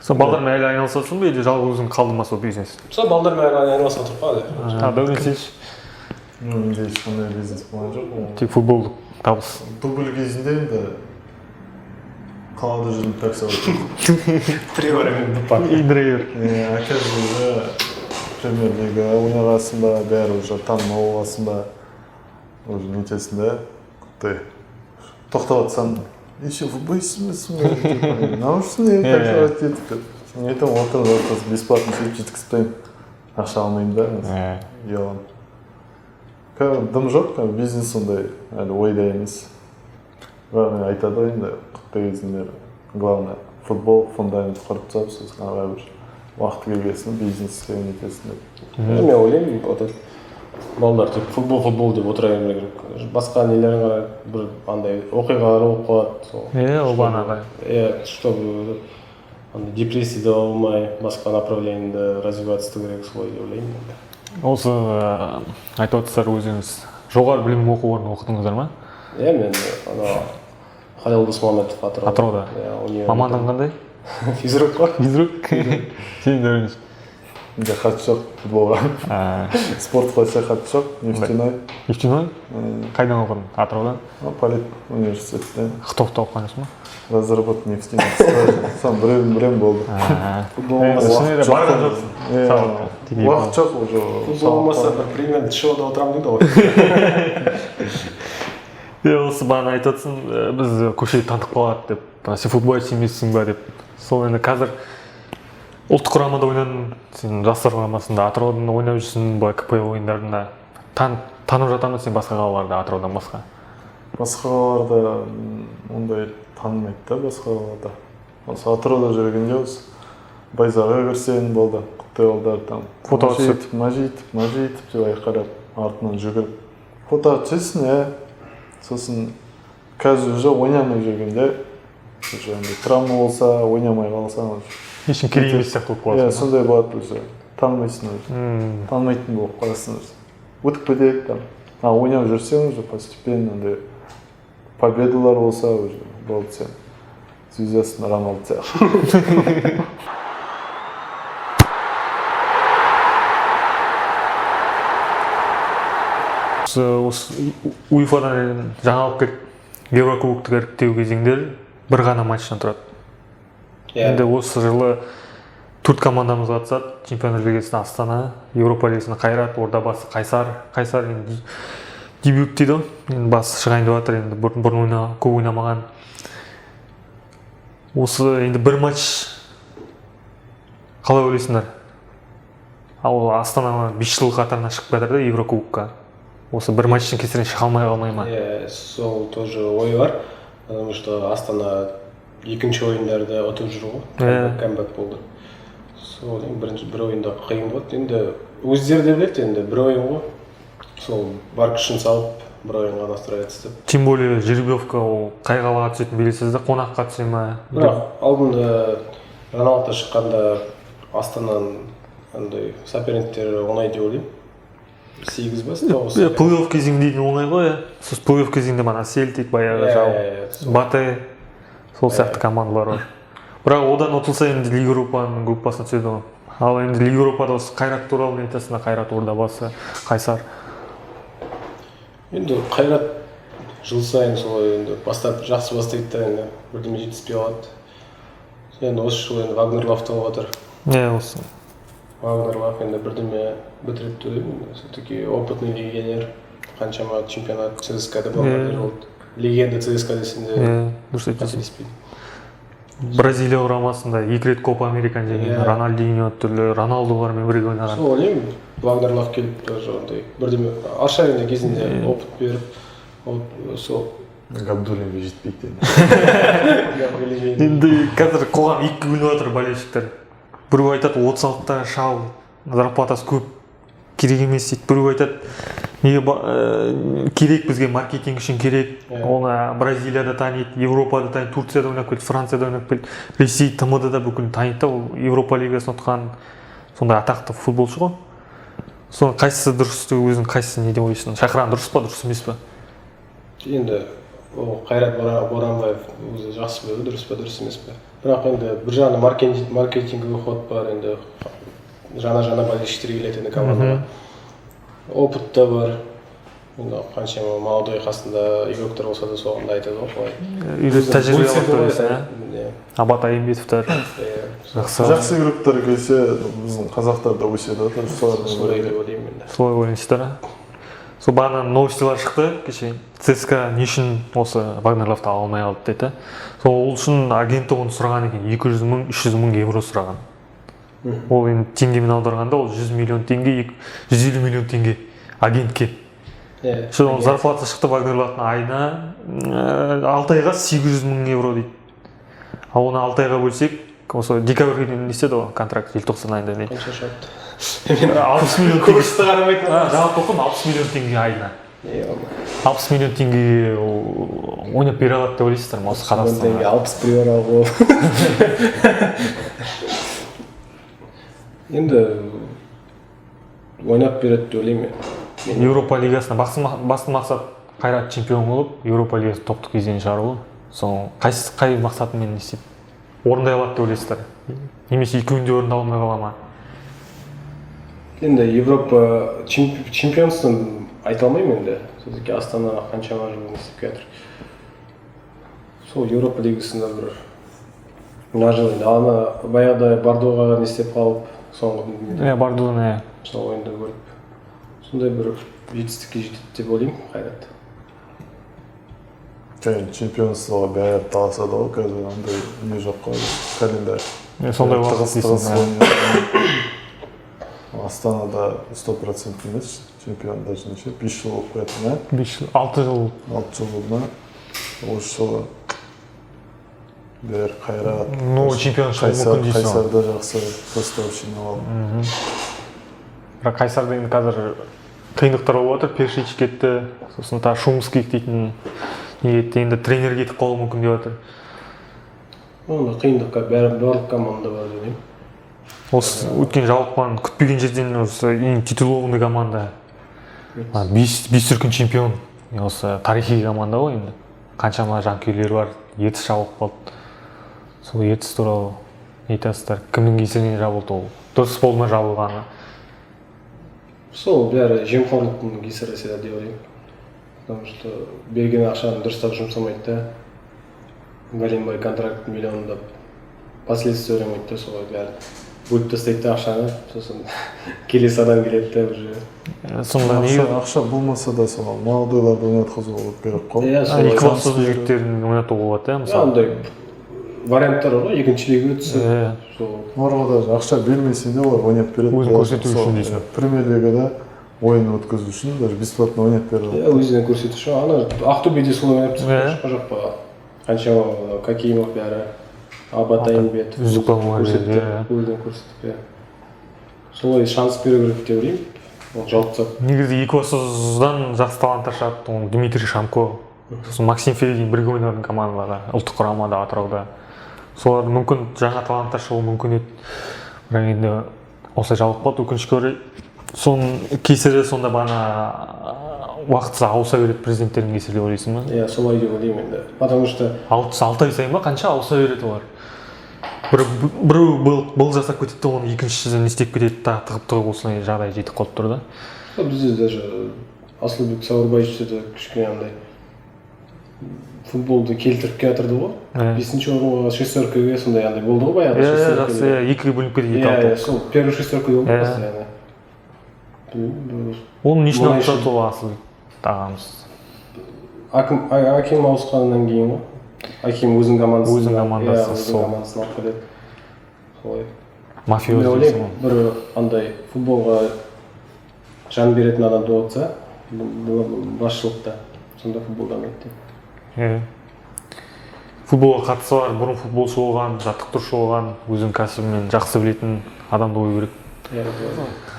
Сол балдармен әлі айналысасың ба, или жалғыз өзің қалды ма сол бизнес? Сол балдармен айналысып тұрып қалды. Дәурен сенші? Менде ешқандай бизнес болған жоқ. Тек футболдық табыс. Футбол кезінде енді қалада жүрдім, такси алып. Треворамен дұппақ. Индрейвер. Қазір уже премьер-лига ойнағасын ба, бәрі уже танымал болғасын ба, уже нетесін да, құттай тоқтап атсам, еще футболист емессің, наушысын так жарат етіп. Не айтамын, отырып бесплатно сөйтіп жеткізбеймін. Ақша алмаймын да, ұялам. Дым жоқ, бизнес ондай әлі ойда емес. Бірақ айтады ғой енді, құттай кезіндер, главное, футбол фундамент құрып тастап, сосын аға бір уақыт келгесін бизнес істеген етесін деп. Мен ойлаймын, балдар тек футбол деп отыра бермеу керек. Басқа нелерін қарай бір андай оқиғалар болып қалады. Сол. ол бағанағы. Чтобы андай депрессияда болмай, басқа направлениеде развиваться керек солай деп ойлаймын. Осы айтып отырсыздар өзіңіз жоғары білім оқу орнында оқыдыңыздар ма? Мен ана Халил Досмамбетов Атырауда. Мамандығың қандай? Физрук қой. Физрук? Сен дөріңіз. Менде хат жоқ футболға. Спортқа хат жоқ. Нефтяной. Нефтяной? Қайдан оқыдың? Атыраудан? Полит университетте. Ақтауда оқығансыз ма? Разработка нефтяной. Сам бірем болды. Футбол болмаса барған жоқсың. Уақыт жоқ уже. Футбол болмаса бір примерно шоуда отырамын дейді ғой. Осы бағана айтып отырсың, біз көшеде танытып қалады деп. Сен футболшы емессің ба деп. Сол енді қазір ұлттық құрамада ойнадың, сен жастар құрамасында Атырауда ойнап жүрсің, былай КПЛ ойындарында. Танып жатамын сен басқа қалаларда, Атыраудан басқа? Басқа қалаларда ондай танымайды да, басқа қалаларда. Осы Атырауда жүргенде осы Байзарға кірсең болды, құттықтаулар там. Фото түсіп, мажитіп деп айқарап, артынан жүгіріп. Фото түсесің, сосын қазір уже ойнамай жүргенде, уже травма болса, ойнамай қалсаң, ешкім керек емес сияқты болып қаласың. Сондай болады уже. Танымайсың уже. Танымайтын болып қаласың уже. Өтіп кетеді там. Ойнап жүрсең уже постепенно победалар болса уже болды сен. Звездасың Роналду сияқты. Осы УЕФАдан жаңалық келіп, Еврокубоктық іріктеу кезеңдер бір ғана матчтан тұрады. Енді осы жылы 4 командамыз қатысады. Чемпиондар лигасына Астана, Еуропа лигасына Қайрат, Ордабасы, Қайсар енді дебют дейді. Енді басы шығайын деп жатыр, енді бұрын көп ойнамаған. Осы енді бір матч қалай ойлайсыңдар? Ал Астана 5 жыл қатарынан шығып жатыр да Еврокубокқа. Осы бір матчтың кесірінен шыға қалмай ма? Сол тоже ой бар, потому что Астана екінші ойындарда ұтып жүр ғой, камбэк болды. Сол бір ойында қиын болды. Енді өздері де біледі, енді бір ойын ғой. Сол бар күшін салып, бір ойынға настроиться деп. Тем более жеребьевка ол қай қалаға түсетінін білесіз де, қонаққа түсе ма? Бірақ алдында Роналдо шыққанда Астананың андай соперниктері оңай деп ойлаймын. 8 бас, 9. Плей-офф кезеңінде оңай ғой. Сіз плей-офф кезеңінде мана Селтик, баяғы Бате, сол сияқты командалар бар. Бірақ одан ұтылса енді Лига Европаның группасына түседі ғой. Ал енді Лига Европада осы Қайрат туралы не айтасың? Қайрат, Ордабасы, Қайсар. Енді Қайрат жыл сайын солай енді жақсы бастайды да, енді бірдеме жетіспей қалады. Енді осы жыл енді Вагнерлав тауып жатыр. Осы. Вагнерлав енді бірдеме бітіреді деп ойлаймын. Все-таки опытный легионер, қаншама чемпионат ЦСКА-да болғандар болды. Легенда ЦСКА десінде дұрыс айтасың. Бразилия құрамасында 2 рет Копа Американы жеңген Рональдиньо түрлі Роналдолармен бірге ойнаған. Сол ойлаймын, Вагнерлав келіп тоже ондай бірдеме Аршавина кезінде опыт беріп, сол Габдуллинге жетпейді. Енді қазір қоғам екі бөлініп жатыр болельщиктер. Біреу айтады 36-та шал, зарплатасы көп, керек емес дейді. Біреу айтады, керек бізге маркетинг үшін керек. Оны Бразилияда таниды, Европада таниды, Турцияда ойнап келді, Францияда ойнап келді, Ресей, ТМД-да бүкіл таниды да. Ол Европа лигасын ұтқан сондай атақты футболшы ғой. Соны қайсысы дұрыс деп өзің қайсысы не деп ойлайсың? Шақырған дұрыс па, дұрыс емес па? Енді Қайрат Боранбаев өзі жақсы біледі, дұрыс па, дұрыс емес па. Бірақ енді бір жағынан маркетингі ход бар, енді жаңа болельщиктер келеді енді командаға. Опыт та бар. Енді қаншама молодой қасында игроктар болса да соғында айтады ғой қалай. Үйде тәжірибе алып тұрсың, Абат Айымбетовтар. Жақсы игроктар келсе, біздің қазақтар да өседі. Солай деп ойлаймын енді. Солай ойлайсыздар. Сол бағана новостилар шықты кеше. ЦСКА не үшін осы Вагнерлавты ала алмай қалды дейді. Сол үшін агенті оны сұраған екен, 200 мың, 300 мың евро сұраған. Ол енді теңгемен аударғанда ол 100 миллион теңге, 150 миллион теңге агентке. Сол зарплата шықты Вагнерлавтың айына 6 айға 800 мың евро дейді. Ал оны 6 айға бөлсек, осы декабрьге дейін істеді ғой контракт, желтоқсан айында не. Қанша шығады? 60 миллион теңге. Курсты қарамайтын. Жалпы оқым 60 миллион теңге айына. 60 миллион теңге ойнап бере алады деп ойлайсыздар ма осы Қазақстанда? 60 привар алғы. Енді ойнап береді деп ойлаймын мен. Еуропа лигасына басты мақсат Қайрат чемпион болып, Еуропа лигасы топтық кезеңіне шығару. Соның қай мақсатымен не істеп орындай алады деп ойлайсыздар? Немесе екеуін де орындай алмай қала ма? Енді Европа чемпионствосын айта алмаймын енді. Все-таки Астана қаншама жыл істеп келе жатыр. Сол Еуропа лигасында бір мына жыл енді ана баяғыда Бардоға не істеп қалып, соңғы Бардоны сол ойында көріп, сондай бір жетістікке жетеді деп ойлаймын Қайрат. Чемпионствоға бәрі таласа да ғой, қазір андай не жоқ қой, календарь. сондай уақыт дейсің. Астанада 100% емес, чемпион даже неше, 5 жыл болып қоятын, 5 жыл, 6 жыл. 6 жыл болды ма? Осы жылы бәрі Қайрат. Чемпион шығу мүмкін дейсің. Қайсарда жақсы поставщик алды. Бірақ Қайсарда енді қазір қиындықтар болып жатыр, Першич кетті, сосын тағы Шумских дейтін енді тренер кетіп қалуы мүмкін деп жатыр. Онда қиындыққа барлық команда бар деп ойлаймын. Осы өткен жалпыдан күтпеген жерден осы ең титулованный команда. 5 дүркін чемпион. Осы тарихи команда ғой енді. Қаншама жанкүйерлері бар, Ертіс жабылып қалды. Сол Ертіс туралы не айтасыздар? Кімнің кесірінен жабылды ол? Дұрыс болды ма жабылғаны? Сол бәрі жемқорлықтың кесірі деп ойлаймын. Потому что берген ақшаны дұрыстап жұмсамайды да. Галимбай контракт миллиондап последствия ойламайды да, солай бәрі бөліп тастайды да ақшаны, сосын келесі адам келеді да уже. Сонда ақша болмаса да сол молодойларды ойнатқызуға керек қой. Екібастұз жігіттерін ойнатуға болады, мысалы. Андай варианттар бар ғой, екінші лига өтсе. Оларға даже ақша бермесе де олар ойнап береді. Өзін көрсету үшін дейсің. Премьер лигада ойын өткізу үшін даже бесплатно ойнап береді. Өзінен көрсету үшін. Ана Ақтөбеде солай ойнап тұрса жақпа. Қаншама Какимов бәрі, Абатайымбетов өзінен көрсетіп. Солай шанс беру керек деп ойлаймын. Ол жалпысап. Негізі Екібастұздан жақсы таланттар шығады. Ол Дмитрий Шамко, сосын Максим Федин бірге ойнаған командаларда, ұлттық құрамада, Атырауда. Солар мүмкін жаңа таланттар шығуы мүмкін еді. Бірақ енді осылай жабылып қалды, өкінішке орай. Соның кесірі сонда бана уақытсыз ауыса береді президенттердің кесірі деп ойлайсың ба? Иә, солай деп ойлаймын енді. Потому что 6 ай сайын ба қанша ауыса береді олар? Біреу бұл жасап кетеді, оны екіншісі не істеп кетеді, тығып осылай жағдай жетіп қалып тұр да. Бізде даже Асылбек Сауырбаевич те кішкене андай футболды келтіріп келе жатырды ғой. 5-ші орынға шестеркаға сондай андай болды ғой баяғыда. Жақсы, екіге бөлініп кетеді, екі алты. Сол первый шестерка болды постоянно. Оны не үшін алып жатыр ол Асылбек ағамыз? Аким ауысқаннан кейін ғой. Аким өзінің командасы. Өзінің командасы. Өзінің командасын алып келеді. Солай. Мафиоз дейсің ғой. Бір андай футболға жан беретін адам болса, басшылықта, сонда футбол дамиды. Футболға қатысы бар, бұрын футболшы болған, жаттықтырушы болған, өзінің кәсібімен жақсы білетін адамды болу керек.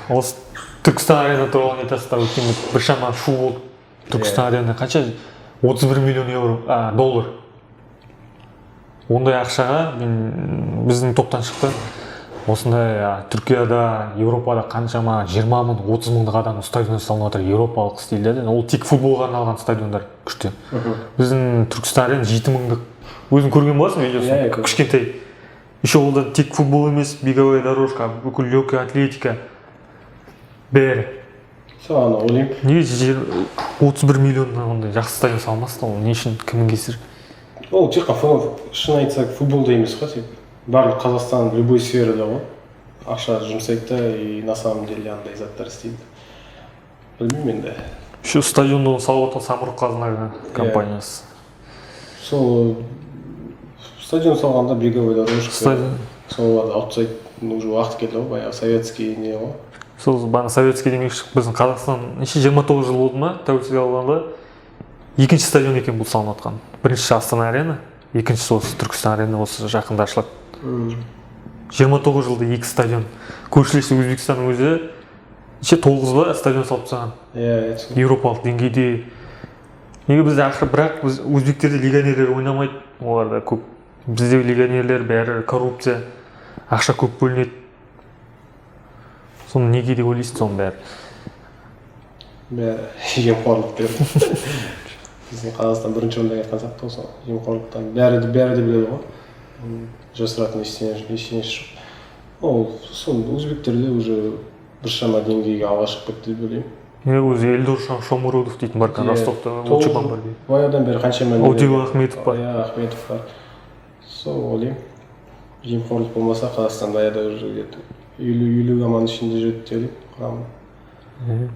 Осы Түркістан арена туралы айтасыздар, өйткені біршама шу болды. Түркістан арена қанша? 31 миллион доллар. Ондай ақшаға біздің топтан шықты. Осындай Түркияда, Еуропада қаншама 20 мың, 30 мыңдық адам стадион салынып жатыр, еуропалық стильде. Ол тек футболға арналған стадиондар күшті. Біздің Түркістан арена 7 мыңдық. Өзің көрген боласың видеосын? Кішкентай. Еще ол да тек футбол емес, беговая дорожка, бүкіл легкая атлетика. Бәрі. Соған ойлаймын. Неге 31 миллионнан ондай жақсы стадион салмасты, ол не үшін, кімнің кесірі? Ол тек шын айтсақ футболда емес қой, барлық Қазақстан любой сферада ғой. Ақша жұмсайды да и на самом деле андай заттар істейді. Білмеймін енді. Еще стадионды салып отқан Самұрық-Қазына компаниясы. Сол стадион салғанда беговой дорожка. Сол аутсайд уже уақыт келді ғой, баяғы советский не ғой. Сол бана советский демекші біздің Қазақстан 29 жыл болды ма тәуелсіздік алғанда екінші стадион екен бұл салынып жатқан. Біріншісі Астана арена, екіншісі осы Түркістан арена осы жақында ашылады. 29 жылда 2 стадион. Көршілес Өзбекстанның өзі 9 ба стадион салып тастаған. Еуропалық деңгейде. Неге бізде ақыры, бірақ біз өзбектерде легионерлер ойнамайды. Оларда көп. Біздегі легионерлер бәрі коррупция, ақша көп бөлінеді. Соны неге деп ойлайсың соның бәрі? Бәрі жемқорлық деп. Біздің Қазақстан бірінші орында айтқан сияқты осы жемқорлықтан бәрі де біледі ғой. Жасыратын ештеңесі жоқ. Ол соны өзбектерде уже біршама деңгейге алға шығып кетті деп ойлаймын. Өзі Эльдор Шомуродов дейтін бар, Ростовта учебан бар дейді. Баяғыдан бері қаншама Аудио Ахметов бар. Ахметов бар. Сол ойлаймын. Жемқорлық болмаса Қазақстан баяғыда уже где-то 50 команда ішінде жүреді деп ойлаймын құрамы.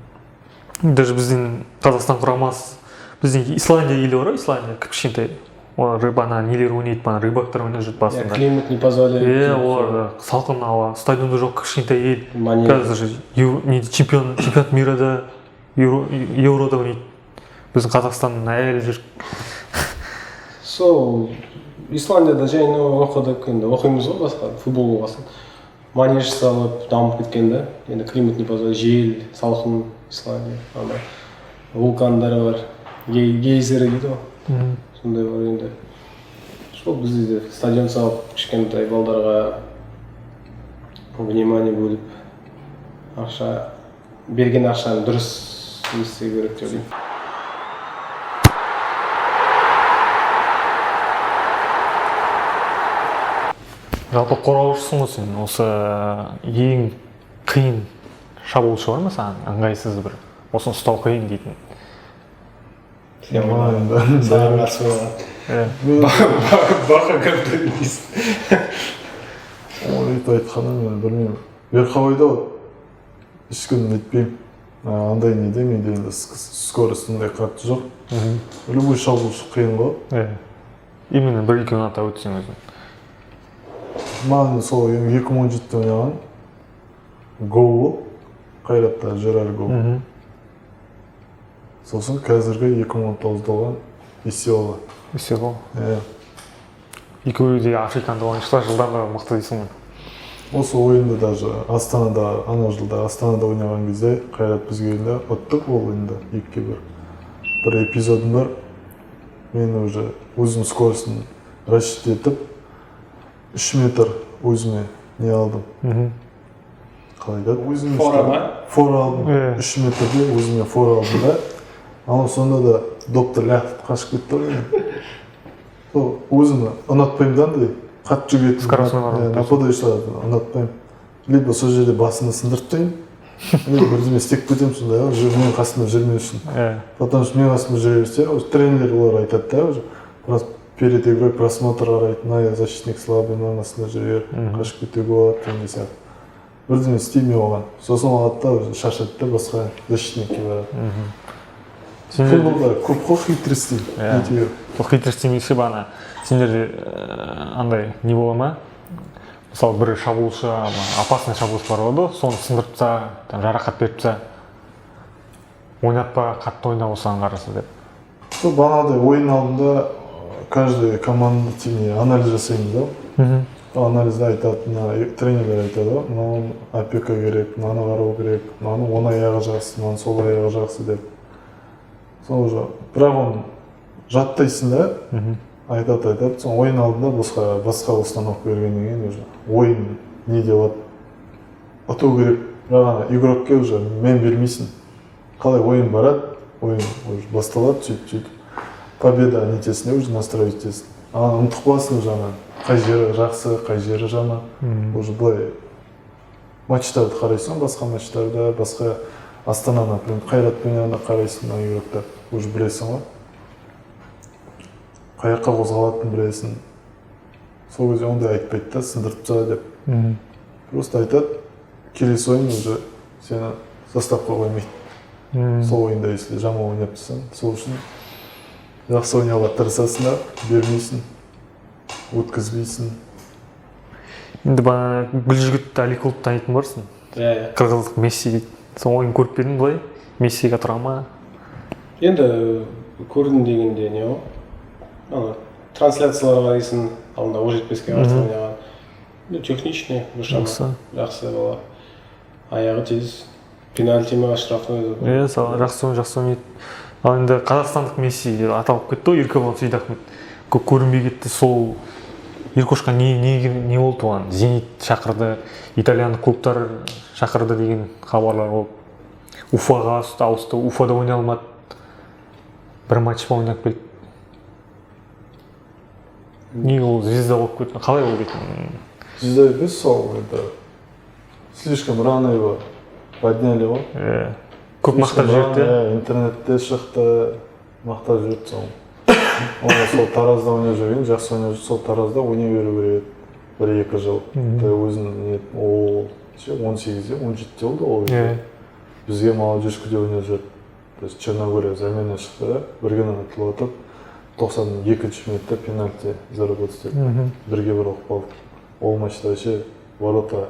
Даже біздің Қазақстан құрамасы, біздің Исландия елі бар ғой, Исландия кішкентай. Олар рыбана нелер ойнайды, рыбактар ойнап жүрді басында. Климат не позволяет. Олар салқын ауа, стадионда жоқ кішкентай ел. Қазір чемпионат мира да, Еврода ойнайды. Біздің Қазақстанның әлі жүр. Сол Исландияда жайын оқыдық, енді оқимыз ғой басқа, футбол болғасын. Манеж салып, дамып кеткен да. Енді климат не позволяет, жел, салқын Исландия. Вулкандары бар, гейзері дейді ғой. Сондай бар енді. Сол бізде стадион салып, кішкентай балдарға внимание бөліп, берген ақшаны дұрыс істеу керек деп ойлаймын. Жалпы қорғаушысың ғой сен, осы ең қиын шабуылшы бар ма саған, ыңғайсыз бір, осыны ұстау қиын дейтін? Саған қатысы бақа көптен дейсің. Ол айтқанын мен білмеймін. Верховойда ешкім нетпеймін. Андай неде менде енді скорость ондай қатты жоқ. Любой шабуылшы қиын ғой. Именно бір-екі атап өтсең өзің. Маған сол 2017-те ойнаған гол бол, Қайратта Жерар гол. Сосын қазіргі 2019-да болған Исиола. Исиола? Екеуі де африкандық ойыншылар, жылдарда мықты дейсің ғой. Осы ойынды даже Астанада, ана жылда Астанада ойнаған кезде Қайрат бізге ойында ұттық ол ойында 2-1. Бір эпизодым бар, мен уже өзім скоростын расчет етіп 3 метр өзіме не алдым. Қалай да? Фора ма? Фора алдым. 3 метрде өзіме фора алдым да. Ана сонда да доптор лақтып қашып кетті ғой. Өзімі ұнатпаймын да андай. Қатты жүгетін. Нападающыларды ұнатпаймын. Либо сол жерде басымды сындыртпаймын. Либо бірдеме істеп кетемін сондай, менің қасымда жүрмеу үшін. Потому что менің қасымда жүре берсе, тренер олар айтады да, просто перед игрой просмотр қарайды, защитник слабый, мынаның астында жүре бер, қашып кетуге болады деген сияқты. Бірдеме істемей оған. Сосын алады да шашады да басқа защитникке барады. Футболда көп қой хитрости. Сол хитрости демекші бана сендерде андай не бола ма? Мысалы бір шабуылшы, опасный шабуылшы бар ғой, соны сындыртса, жарақат беріпса, ойнатпа, қатты ойна осыған қараса деп. Сол бағанадай ойын алдында каждый команда анализ жасаймыз да. Анализде айтады, тренерлер айтады, мынау опека керек, мынаны қарау керек, мынаны оң аяғы жақсы, мынаны сол аяғы жақсы деп. Сол уже, бірақ оны жаттайсың да, айтады, сон ойын алдында басқа установка бергеннен кейін уже ойын не деп ұту керек, бірақ игрокке уже мен бермейсің. Қалай ойын барады, ойын уже басталады, сөйтіп. Победа нетесіне уже настроить етесің. Ұмытып қаласың уже қай жері жақсы, қай жері жаман. Уже былай матчтарды қарайсың, басқа матчтарда, басқа Астана, например, Қайрат ойнағанда қарайсың на игроктар, уже білесің ғой. Қаяққа қозғалатынын білесің. Сол кезде ондай айтпайды да, сындыртса деп. Просто айтады, келесі ойын уже сені составқа қоймайды. Сол ойында если жаман ойнап тұрсаң, сол үшін жақсы ойнауға тырысасың да, бермейсің, өткізбейсің. Енді бана Гүлжігіт Аликулды танитын барсың. Қырғыздық Месси дейді. Сол ойын көріп бердің былай? Мессиға тұра ма? Енді көрдім дегенде не ғой? Трансляцияларға дейсің, алдында Оқжетпеске қарсы ойнаған. Техничный, башама. Жақсы. Жақсы бала. Аяғы тез. Пенальти ма, штрафной. Жақсы ойнайды. Ал енді қазақстандық Месси деп аталып кетті ғой, Еркебұлан Сейдахмет. Көп көрінбей кетті. Сол Еркошқа не болды оған? Зенит шақырды, итальяндық клубтар шақырды деген хабарлар болып. Уфаға ауысты, Уфада ойнай алмады. Бір матч па ойнап келді. Не ол звезда болып кетті? Қалай болып кетті? Звезда емес сол, это слишком рано его подняли ғой. Көп мақтап жіберді. Интернетте шықты, мақтап жіберді сол. Оны сол Таразда ойнап жүрген, жақсы ойнап жүрді, сол Таразда ойнай беру керек еді. 1-2 жыл. Өзінің ол 18-де, 17-де болды ол. Бізге молодежкіде ойнап жүрді. То есть Черногория замена шықты да, бірге ұтылып отыр. 92-ші минутта пенальти заработать етті. 1-1 оқып қалды. Ол матчта вообще ворота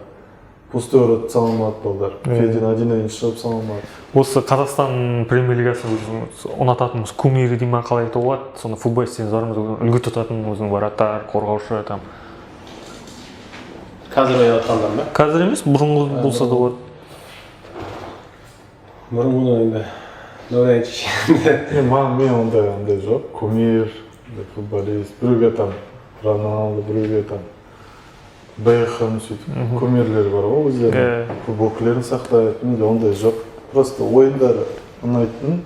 пустой ворота салынбады балдар. Федин 1-1 шығып салынбады. Осы Қазақстан премьер-лигасын ұнататынымыз кумирі дей ма, қалай айтуға болады? Сонда футболисттеріміз үлгі тұтатын өзінің вратар, қорғаушы там. Қазір ойнап жатқандар ма? Қазір емес, бұрынғы болса да болады. Бұрынғы енді Нұрайчич. Мен ондай жоқ. Кумир, футболист, біреуге там Роналду, біреуге там Бейхам сөйтіп кумирлер бар ғой өздерінің футболкілерін сақтайды. Менде ондай жоқ. Просто ойындары ұнайтын,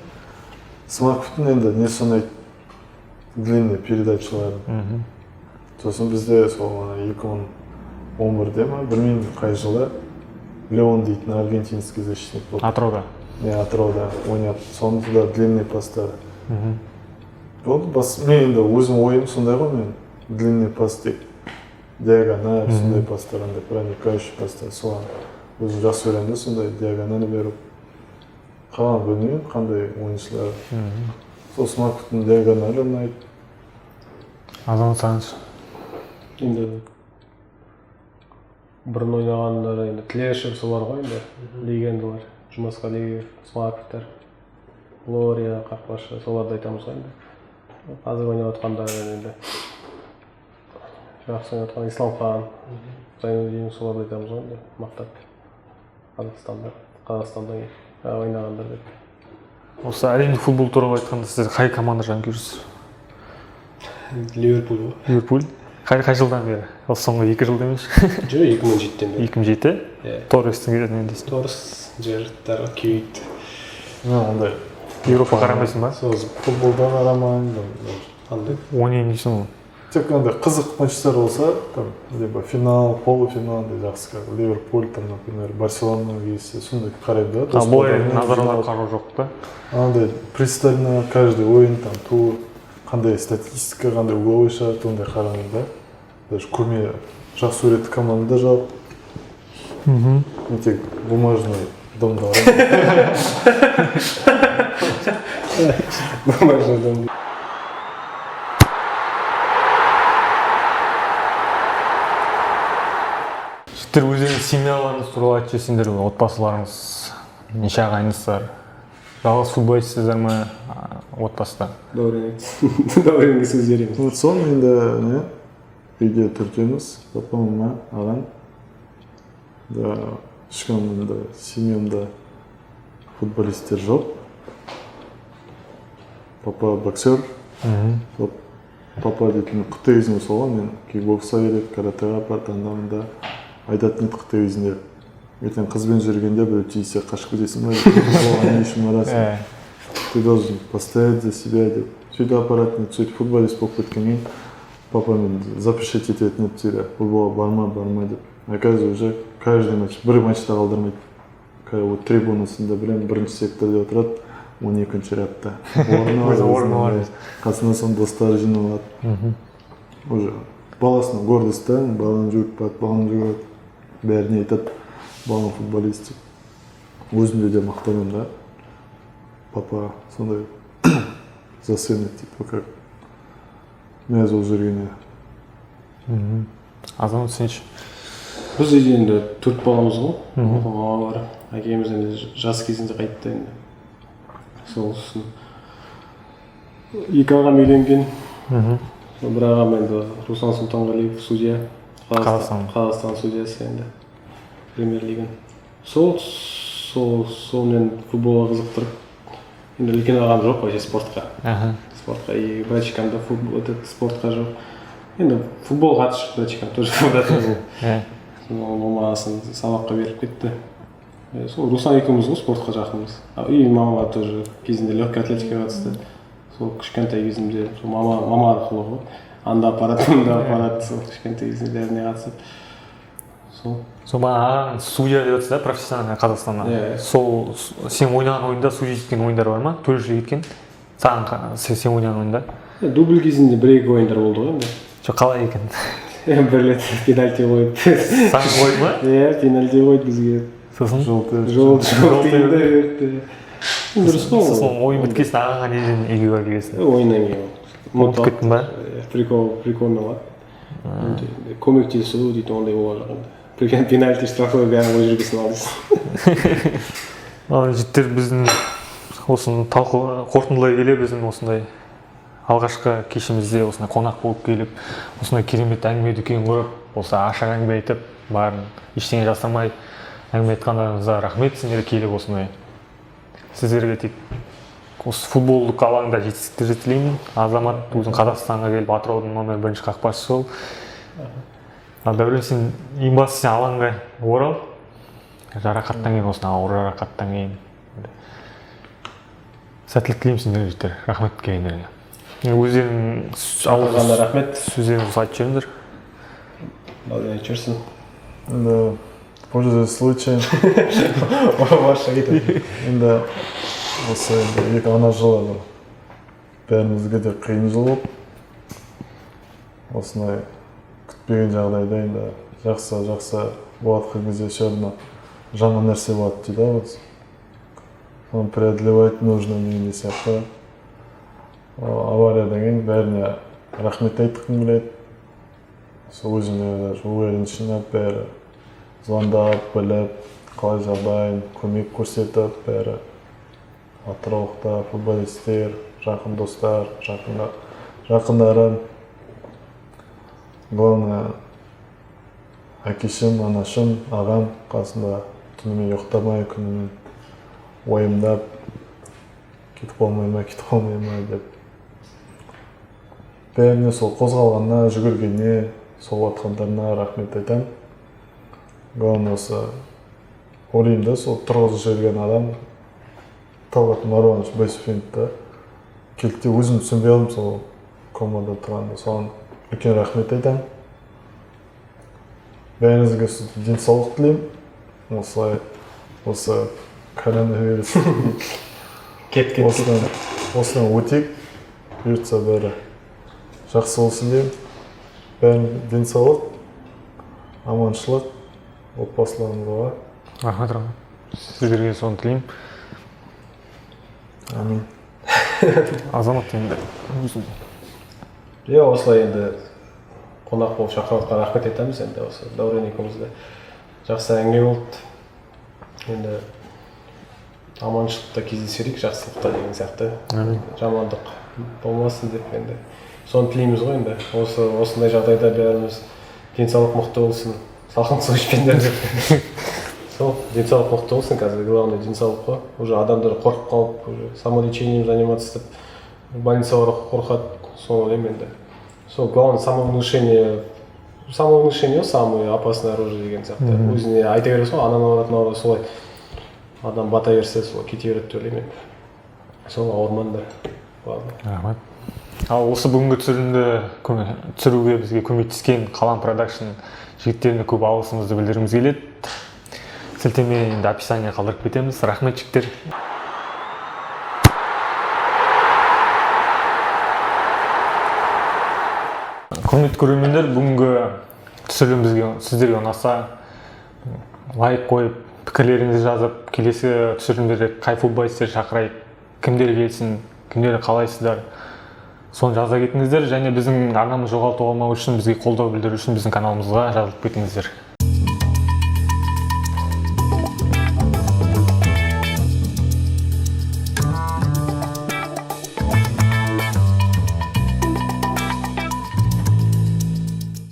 Смаковтың енді несі ұнайды, длинный передачаларын. Сосын бізде сол 2011-де ма, білмеймін қай жылы Леон дейтін аргентинский защитник болды. Атырауда. Атырауда ойнап, сонысы да длинный пастары. Мен енді өзім ойым сондай ғой, мен длинный пас деп. Диагональ, сондай пастар, проникающий пастар, соған өзім жақсы өремді, сондай диагональ беріп. Қалан білмеймін, қандай ойыншылар. Сол Смаковтың диагоналі ұнайды. Азамат Саныш. Енді бұрын ойнағандар, енді Тлешев солар ғой, енді легендалар. Жұмасқалиев, Смаковтар, Лория, қақпашы, соларды айтамыз ғой енді. Қазір ойнап отқандар енді жақсы ойнап отқан Исламхан, Зайнуддин, соларды айтамыз ғой енді мақтап. Қазақстанда ойнағандар деп. Осы әлемдік футбол туралы айтқанда сіздер қай команда жанкүйерсіз? Ливерпуль ғой. Ливерпуль. Қай жылдан бері? Осы соңғы 2 жылда емес? Жоқ, 2007-ден бері. 2007? Торрестің кезінен дейсің. Торрес, Джерард, Кюит. Ондай. Европа қарамайсың ба? Сол футболда қарамайын. Қандай? Ойнайсың ғой. Тек андай қызық матчтар болса, там, либо финал, полуфинал, жақсы как Ливерпуль, там, например, Барселона келсе, сондай қараймын да. Былай назардан қарау жоқ та? Андай пристально каждый ойын, там, тур, қандай статистика, қандай гол шығады, ондай қараймын да. Даже көме жақсы көретін команда жоқ. Мен тек бумажный домда Бумажный дом. Сіздер өздеріңіз семьяларыңыз туралы айтып жіберсеңдер, отбасыларыңыз неше ағайындысыздар? Жалғыз футболистсіздер ме отбасыда? Дәуренге сөз береміз. Вот сон енді үйде төртеуміз, папам, мама, ағам. Да, ешқандай семьямда футболисттер жоқ. Папа боксер. Папа дейтін Қытай кезінде солған, мен кикбоксқа келеді, каратеға апарды, анда-мында айтатын еді Қытай кезінде. Ертең қызбен жүргенде бір тиісе қашып кетесің ба, не үшін барасың. Ты должен постоять за себя деп. Сөйтіп апаратын еді, сөйтіп футболист болып кеткеннен папамен запрещать ететін еді сірә, футболға барма деп. Оказывается, уже каждый матч, бір матчта қалдырмайды. Вот трибунасында білем, бірінші секторда отырады, 12-ші рядта. Орны бар. Қасына сон достары жиналады. Уже баласына гордость та, баланы жүгіріп, бәріне айтады, баланы футболист деп. Өзімде де мақтанамын да. Папа сондай за сына, типа как мәз болып жүргеніне. Азамат Сенч. Біз үйде енді 4 баламыз ғой. Мама бар. Әкеміз енді жас кезінде қайтты енді. Сол үшін 2 ағам үйленген. Бір ағам енді Руслан Сұлтанғалиев судья. Қазақстан судьясы енді премьер-лиганың. Сонымен футболға қызықтырып, енді үлкен ағам жоқ вообще спортқа. И братчикамда спортқа жоқ. Енді футбол қатысып, братчикам тоже футболда. Мама сабаққа беріп кетті. Сол Руслан екеуміз ғой спортқа жақынбыз. И мамаға тоже кезінде легкий атлетикаға қатысты. Сол кішкентай кезімде мама арқылы ғой. Анда аппарат, мында аппарат, сол кішкентай кезінде бәріне қатысып. Сол ағаң судья деп жатсыз да, профессиональный Қазақстанда. Сол сен ойнаған ойында судья еткен ойындар бар ма? Төрешілік еткен? Сен ойнаған ойында? Дубль кезінде бір-екі ойындар болды ғой енді. Қалай екен? Бір рет пенальти қойды. Саған қойды ма? Пенальти қойды бізге. Сосын? Жол берді. Дұрыс қой. Сосын ойын біткесін ағаңа неден үйге бар келесің? Ойыннан кейін. Ұмытып кеттің ба? Прикольно ма? Көмектесу дейді ондай болған жоқ. Прикольно пенальти штрафой бәрін қойып жүргесін алдыңыз. Жігіттер біздің осыны қорытындылай келе біздің осындай алғашқы кешімізде осындай қонақ болып келіп, осындай керемет әңгіме дүкен құрып, осы ашық әңгіме айтып, барын ештеңе жасамай әңгіме айтқандарыңызға рахмет. Сендерге келіп осындай сіздерге тек осы футболдық алаңда жетістіктер тілеймін. Азамат өзің Қазақстанға келіп Атыраудың номер 1 қақпашысы бол. Дәурен, сен ең бастысы сен алаңға орал. Жарақаттан кейін, осыны ауыр жарақаттан кейін сәттілік тілеймін сендерге жігіттер. Рахмет келгендеріңе. Өздерің шақырғанда рахмет. Сөздеріңізді айтып жүріңдер. Айтып жүрсің. Енді пользуясь случаем. Енді осы екі ана жылы бәрімізге де қиын жыл болып, осындай күтпеген жағдайда енді жақсы болатқан кезде еще одна жаңа нәрсе болады дейді. Оны преодолевать нужно деген сияқты. Авариядан кейін бәріне рахмет айтқым келеді. Сол өзіме уверен жинап, бәрі звондап, біліп, қалай жағдайын, көмек көрсетіп, бәрі атыраулықтар, футболисттер, жақын достар, жақындарым. Главное, әкешім, анашым, ағам қасында түнімен ұйықтамай, күнімен ойымдап, кетіп қалмай ма деп. Бәріне сол қозғалғанына, жүгіргеніне, сол атқандарына рахмет айтам. Главное, осы ойлаймын да, сол тұрғызып жіберген адам Талғат Маруанович Байсуфиновты келді, өзім түсінбей алдым сол команда тұрғанда. Соған үлкен рахмет айтам. Бәріңізге денсаулық тілеймін. Осы коронавирус осыдан өтейік, бұйыртса бәрі жақсы болсын деймін. Бәрін денсаулық, аманшылық, отбасыларыңызға. Рахмет. Сіздерге соны тілеймін. Амин. Азамат енді. Осылай енді қонақ болып шақырғанға рахмет айтамыз. Енді осы Дәурен екеумізде жақсы әңгіме болды. Енді аманшылықта кездесерік, жақсылықта деген сияқты. Жамандық болмасын деп енді соны тілейміз ғой енді. Осындай жағдайда бәріміз денсаулық мықты болсын, салқын су ішпеңдер деп. Сол, денсаулық мықты болсын, қазір главное денсаулық қой. Уже адамдар қорқып қалып, уже самолечением заниматься деп, больницаға қорқады, соны ойлаймын енді. Сол, главное самовнушение самое опасное оружие деген сияқты. Өзіне айта бересің ғой, ананы барады, солай адам бата берсе, солай кете береді деп ойлаймын енді. Сол ауырмаңдар. Рахмет. Ал осы бүгінгі түсірілімді түсіруге бізге көмектескен Қалам Продакшн жігіттеріне көп алғысымызды білдіргіміз келеді. Сілтеме енді описание қалдырып кетеміз. Рахмет жігіттер. Құрметті көрермендер, бүгінгі түсірілім бізге сіздерге ұнаса, лайк қойып, пікірлеріңізді жазып, келесі түсірілімдерде қай футболистер шақырайық, кімдер келсін, кімдер қалайсыздар, соны жаза кетіңіздер. Және біздің арнамыз жоғалтып алмау үшін, бізге қолдау білдіру үшін біздің каналымызға жазылып кетіңіздер.